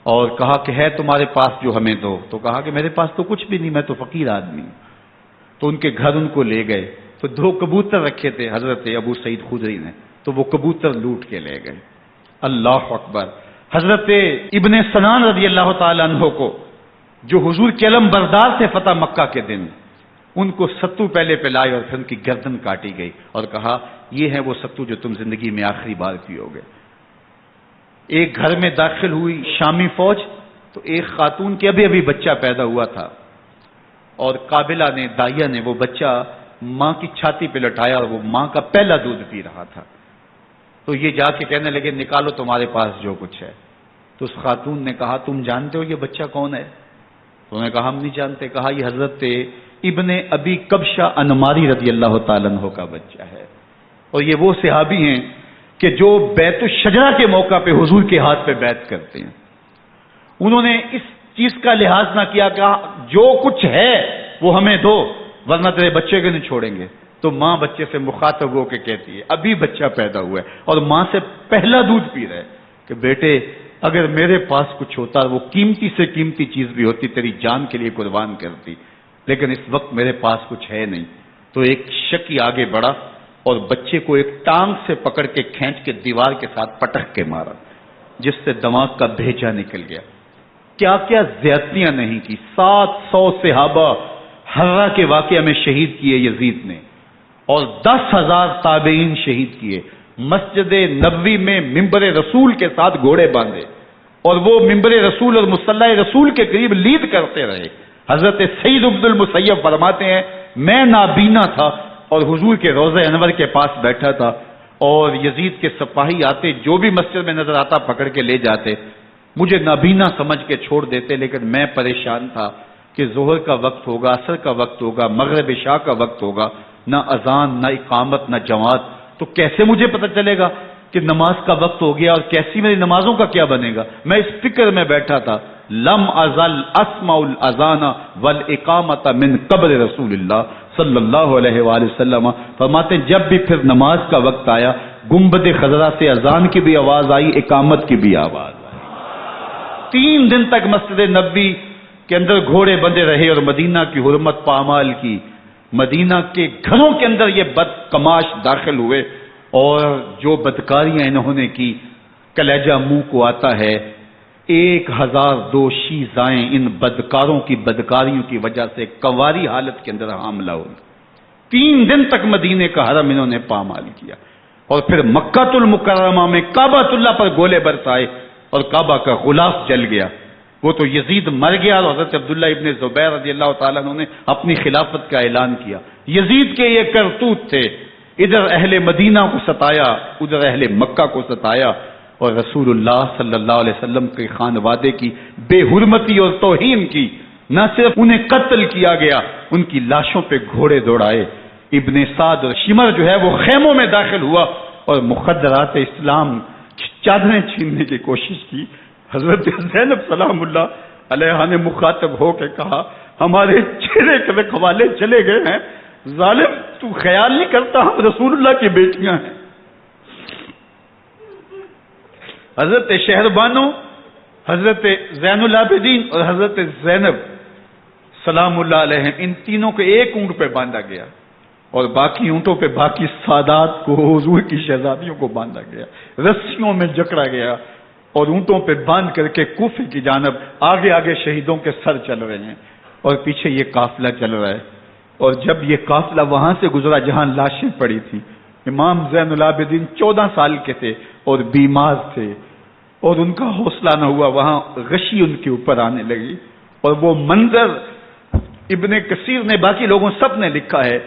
Speaker 1: اور کہا کہ ہے تمہارے پاس جو ہمیں دو؟ تو کہا کہ میرے پاس تو کچھ بھی نہیں، میں تو فقیر آدمی ہوں۔ تو ان کے گھر ان کو لے گئے، تو 2 کبوتر رکھے تھے حضرت ابو سعید خدری نے، تو وہ کبوتر لوٹ کے لے گئے۔ اللہ اکبر۔ حضرت ابن سنان رضی اللہ تعالیٰ عنہ کو، جو حضور کے علم بردار تھے فتح مکہ کے دن، ان کو ستو پہلے پلائے اور پھر ان کی گردن کاٹی گئی، اور کہا یہ ہے وہ ستو جو تم زندگی میں آخری بار پیو گے۔ ایک گھر میں داخل ہوئی شامی فوج، تو ایک خاتون کے ابھی ابھی بچہ پیدا ہوا تھا، اور قابلہ نے، دائیا نے وہ بچہ ماں کی چھاتی پہ لٹایا، اور وہ ماں کا پہلا دودھ پی رہا تھا۔ تو یہ جا کے کہنے لگے نکالو تمہارے پاس جو کچھ ہے۔ تو اس خاتون نے کہا تم جانتے ہو یہ بچہ کون ہے؟ تو انہوں نے کہا ہم نہیں جانتے۔ کہا یہ حضرت ابن ابی کبشہ انماری رضی اللہ تعالیٰ عنہ کا بچہ ہے، اور یہ وہ صحابی ہیں کہ جو بیت الشجرہ کے موقع پہ حضور کے ہاتھ پہ بیعت کرتے ہیں۔ انہوں نے اس چیز کا لحاظ نہ کیا کہ جو کچھ ہے وہ ہمیں دو، ورنہ تیرے بچے کو نہیں چھوڑیں گے۔ تو ماں بچے سے مخاطب ہو کے کہتی ہے، ابھی بچہ پیدا ہوا ہے اور ماں سے پہلا دودھ پی رہا ہے، کہ بیٹے اگر میرے پاس کچھ ہوتا، وہ قیمتی سے قیمتی چیز بھی ہوتی، تیری جان کے لیے قربان کرتی، لیکن اس وقت میرے پاس کچھ ہے نہیں۔ تو ایک شکی آگے بڑھا اور بچے کو ایک ٹانگ سے پکڑ کے کھینچ کے دیوار کے ساتھ پٹک کے مارا، جس سے دماغ کا بھیجا نکل گیا۔ کیا کیا زیادتیاں نہیں کی۔ 700 صحابہ حرہ کے واقعہ میں شہید کیے یزید نے، اور 10,000 تابعین شہید کیے۔ مسجد نبوی میں ممبر رسول کے ساتھ گھوڑے باندھے، اور وہ ممبر رسول اور مصلی رسول کے قریب لید کرتے رہے۔ حضرت سعید بن المسیب فرماتے ہیں میں نابینا تھا اور حضور کے روضہ انور کے پاس بیٹھا تھا، اور یزید کے سپاہی آتے، جو بھی مسجد میں نظر آتا پکڑ کے لے جاتے، مجھے نابینا سمجھ کے چھوڑ دیتے، لیکن میں پریشان تھا کہ ظہر کا وقت ہوگا، عصر کا وقت ہوگا، مغرب عشاء کا وقت ہوگا، نہ اذان، نہ اقامت، نہ جماعت، تو کیسے مجھے پتہ چلے گا کہ نماز کا وقت ہو گیا، اور کیسی میری نمازوں کا کیا بنے گا؟ میں اس فکر میں بیٹھا تھا۔ لم ازل اسمع الاذان والاقامت من قبر رسول اللہ صلی اللہ علیہ وآلہ وسلم۔ فرماتے ہیں جب بھی پھر نماز کا وقت آیا، گنبد خضرا سے اذان کی بھی آواز آئی، اقامت کی بھی آواز آئی۔ 3 دن تک مسجد نبوی کے اندر گھوڑے بندے رہے، اور مدینہ کی حرمت پامال کی۔ مدینہ کے گھروں کے اندر یہ بدکماش داخل ہوئے، اور جو بدکاریاں انہوں نے کی، کلیجہ منہ کو آتا ہے۔ 1002 شیزائیں ان بدکاروں کی بدکاریوں کی وجہ سے کواری حالت کے اندر حاملہ ہوئی۔ 3 دن تک مدینے کا حرم انہوں نے پامال کیا، اور پھر مکہ المکرمہ میں کعبۃ اللہ پر گولے برسائے، اور کعبہ کا غلاف جل گیا۔ وہ تو یزید مر گیا، اور حضرت عبداللہ ابن زبیر رضی اللہ تعالیٰ عنہ نے اپنی خلافت کا اعلان کیا۔ یزید کے یہ کرتوت تھے، ادھر اہل مدینہ کو ستایا، ادھر اہل مکہ کو ستایا، اور رسول اللہ صلی اللہ علیہ وسلم کے خانوادے کی بے حرمتی اور توہین کی۔ نہ صرف انہیں قتل کیا گیا، ان کی لاشوں پہ گھوڑے دوڑائے۔ ابن سعد اور شمر جو ہے وہ خیموں میں داخل ہوا، اور مخدرات اسلام چادریں چھیننے کی کوشش کی۔ حضرت زینب سلام اللہ علیہ نے مخاطب ہو کے کہا ہمارے چہرے کے رکھوالے چلے گئے ہیں، ظالم تو خیال نہیں کرتا ہم رسول اللہ کی بیٹیاں ہیں۔ حضرت شہربانو، حضرت زین العابدین اور حضرت زینب سلام اللہ علیہ، ان تینوں کو ایک اونٹ پہ باندھا گیا، اور باقی اونٹوں پہ باقی سادات کو، حضور کی شہزادیوں کو باندھا گیا، رسیوں میں جکڑا گیا، اور اونٹوں پہ باندھ کر کے کوفے کی جانب آگے آگے شہیدوں کے سر چل رہے ہیں، اور پیچھے یہ قافلہ چل رہا ہے۔ اور جب یہ قافلہ وہاں سے گزرا جہاں لاشیں پڑی تھیں، امام زین العابدین 14 سال کے تھے اور بیمار تھے، اور ان کا حوصلہ نہ ہوا، وہاں غشی ان کے اوپر آنے لگی، اور وہ منظر ابن کثیر نے، باقی لوگوں سب نے لکھا ہے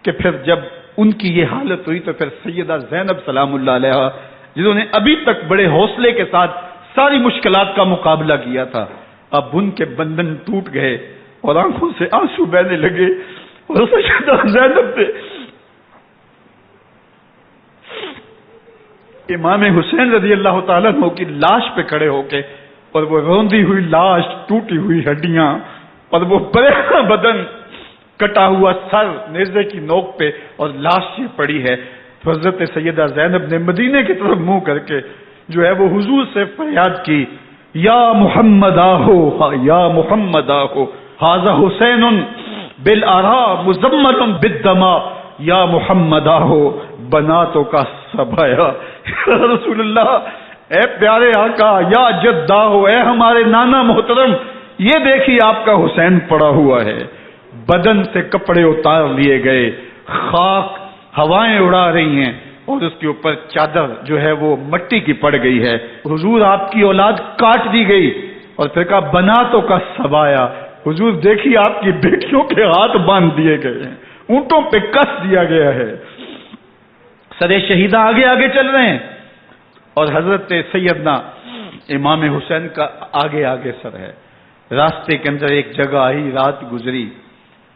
Speaker 1: کہ پھر جب ان کی یہ حالت ہوئی تو پھر سیدہ زینب سلام اللہ علیہ، جنہوں نے ابھی تک بڑے حوصلے کے ساتھ ساری مشکلات کا مقابلہ کیا تھا، اب ان کے بندن ٹوٹ گئے اور آنکھوں سے آنسو بہنے لگے، اور سیدہ زینب نے امام حسین رضی اللہ تعالیٰ عنہ کی لاش پہ کھڑے ہو کے، اور وہ روندی ہوئی لاش، ٹوٹی ہوئی ہڈیاں، اور وہ بڑا بدن، کٹا ہوا سر نیزے کی نوک پہ، اور لاش یہ پڑی ہے، تو حضرت سیدہ زینب نے مدینے کی طرف منہ کر کے جو ہے وہ حضور سے فریاد کی، یا محمد آہو، یا محمد آہو، ھذا حسین بالآرا مزمل بالدما، یا محمد آہو بناتوں کا سبایا۔ رسول اللہ، اے پیارے آقا، یا جد آہو، اے ہمارے نانا محترم، یہ دیکھیے آپ کا حسین پڑا ہوا ہے، بدن سے کپڑے اتار لیے گئے، خاک ہوائیں اڑا رہی ہیں، اور اس کے اوپر چادر جو ہے وہ مٹی کی پڑ گئی ہے۔ حضور آپ کی اولاد کاٹ دی گئی، اور پھر کہا بناتوں کا سبایا، حضور دیکھیے آپ کی بیٹیوں کے ہاتھ باندھ دیے گئے ہیں، اونٹوں پہ کس دیا گیا ہے، سرے شہیداں آگے آگے چل رہے ہیں، اور حضرت سیدنا امام حسین کا آگے آگے سر ہے۔ راستے کے اندر ایک جگہ آئی، رات گزری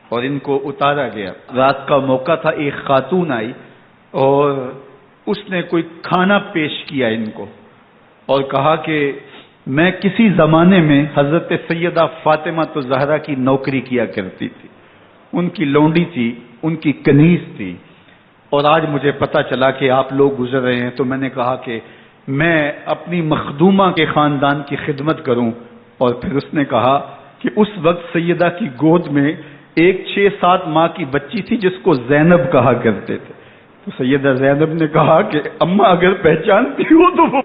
Speaker 1: اور ان کو اتارا گیا۔ رات کا موقع تھا، ایک خاتون آئی اور اس نے کوئی کھانا پیش کیا ان کو، اور کہا کہ میں کسی زمانے میں حضرت سیدہ فاطمہ الزہرا کی نوکری کیا کرتی تھی، ان کی لونڈی تھی، ان کی کنیز تھی، اور آج مجھے پتا چلا کہ آپ لوگ گزر رہے ہیں، تو میں نے کہا کہ میں اپنی مخدومہ کے خاندان کی خدمت کروں۔ اور پھر اس نے کہا کہ اس وقت سیدہ کی گود میں ایک 6-7 ماہ کی بچی تھی جس کو زینب کہا کرتے تھے، تو سیدہ زینب نے کہا کہ اماں اگر پہچانتی ہو تو وہ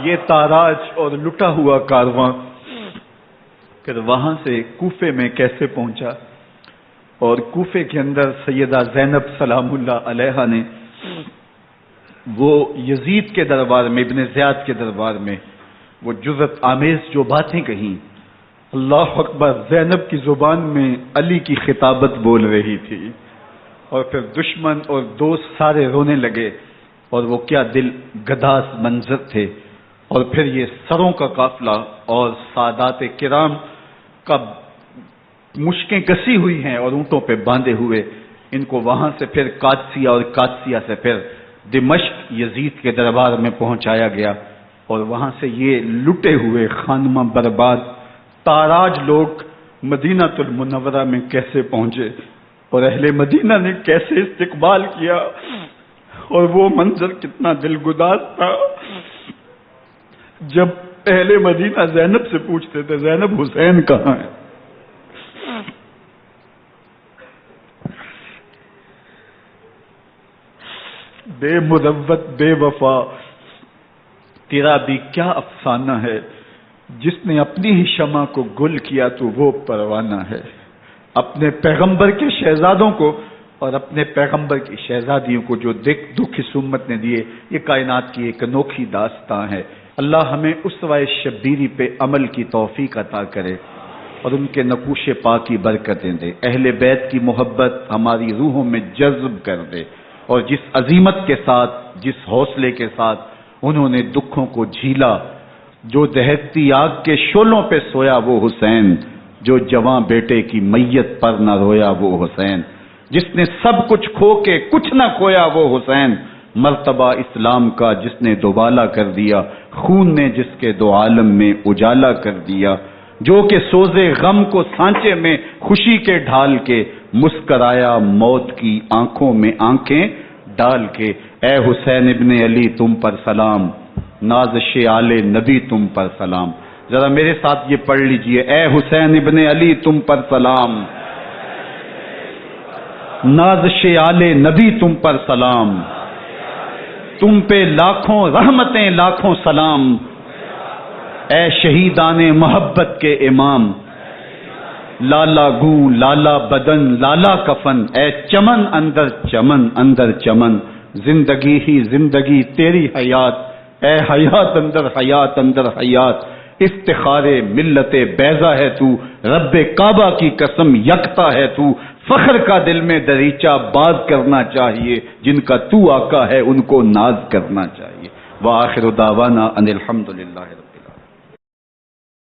Speaker 1: یہ تاراج اور لٹا ہوا کارواں پھر وہاں سے کوفے میں کیسے پہنچا، اور کوفے کے اندر سیدہ زینب سلام اللہ علیہا نے وہ یزید کے دربار میں، ابن زیاد کے دربار میں وہ جرأت آمیز جو باتیں کہیں، اللہ اکبر، زینب کی زبان میں علی کی خطابت بول رہی تھی، اور پھر دشمن اور دوست سارے رونے لگے، اور وہ کیا دل گداز منظر تھے۔ اور پھر یہ سروں کا قافلہ اور سادات کرام کا مشکیں کسی ہوئی ہیں اور اونٹوں پہ باندھے ہوئے، ان کو وہاں سے پھر قادسیہ اور قادسیہ سے پھر دمشق یزید کے دربار میں پہنچایا گیا، اور وہاں سے یہ لٹے ہوئے خانمہ برباد تاراج لوگ مدینہ المنورہ میں کیسے پہنچے، اور اہل مدینہ نے کیسے استقبال کیا، اور وہ منظر کتنا دل گداز تھا جب اہل مدینہ زینب سے پوچھتے تھے زینب حسین کہاں ہے؟ بے مروت بے وفا، تیرا بھی کیا افسانہ ہے، جس نے اپنی ہی شمع کو گل کیا تو وہ پروانہ ہے۔ اپنے پیغمبر کے شہزادوں کو اور اپنے پیغمبر کی شہزادیوں کو جو دکھ اس امت نے دیے، یہ کائنات کی ایک انوکھی داستان ہے۔ اللہ ہمیں اسوہ شبیری پہ عمل کی توفیق عطا کرے اور ان کے نقوش پاک کی برکتیں دے، اہل بیت کی محبت ہماری روحوں میں جذب کر دے، اور جس عظیمت کے ساتھ، جس حوصلے کے ساتھ انہوں نے دکھوں کو جھیلا، جو دہکتی آگ کے شعلوں پہ سویا وہ حسین، جو جواں بیٹے کی میت پر نہ رویا وہ حسین، جس نے سب کچھ کھو کے کچھ نہ کھویا وہ حسین، مرتبہ اسلام کا جس نے دوبالا کر دیا، خون نے جس کے دو عالم میں اجالا کر دیا، جو کہ سوزے غم کو سانچے میں خوشی کے ڈھال کے، مسکرایا موت کی آنکھوں میں آنکھیں ڈال کے۔ اے حسین ابن علی تم پر سلام، نازش آل نبی تم پر سلام۔ ذرا میرے ساتھ یہ پڑھ لیجئے، اے حسین ابن علی تم پر سلام، نازش آل نبی تم پر سلام، تم پہ لاکھوں رحمتیں لاکھوں سلام، اے شہیدان محبت کے امام، لالا گوں لالا بدن لالا کفن، اے چمن اندر چمن اندر چمن، زندگی ہی زندگی تیری حیات اے حیات اندر حیات اندر حیات، افتخار ملت بیضا ہے تو، رب کعبہ کی قسم یکتا ہے تو، فخر کا دل میں دریچہ باز کرنا چاہیے، جن کا تو آقا ہے ان کو ناز کرنا چاہیے۔ وآخر دعوانا ان الحمدللہ۔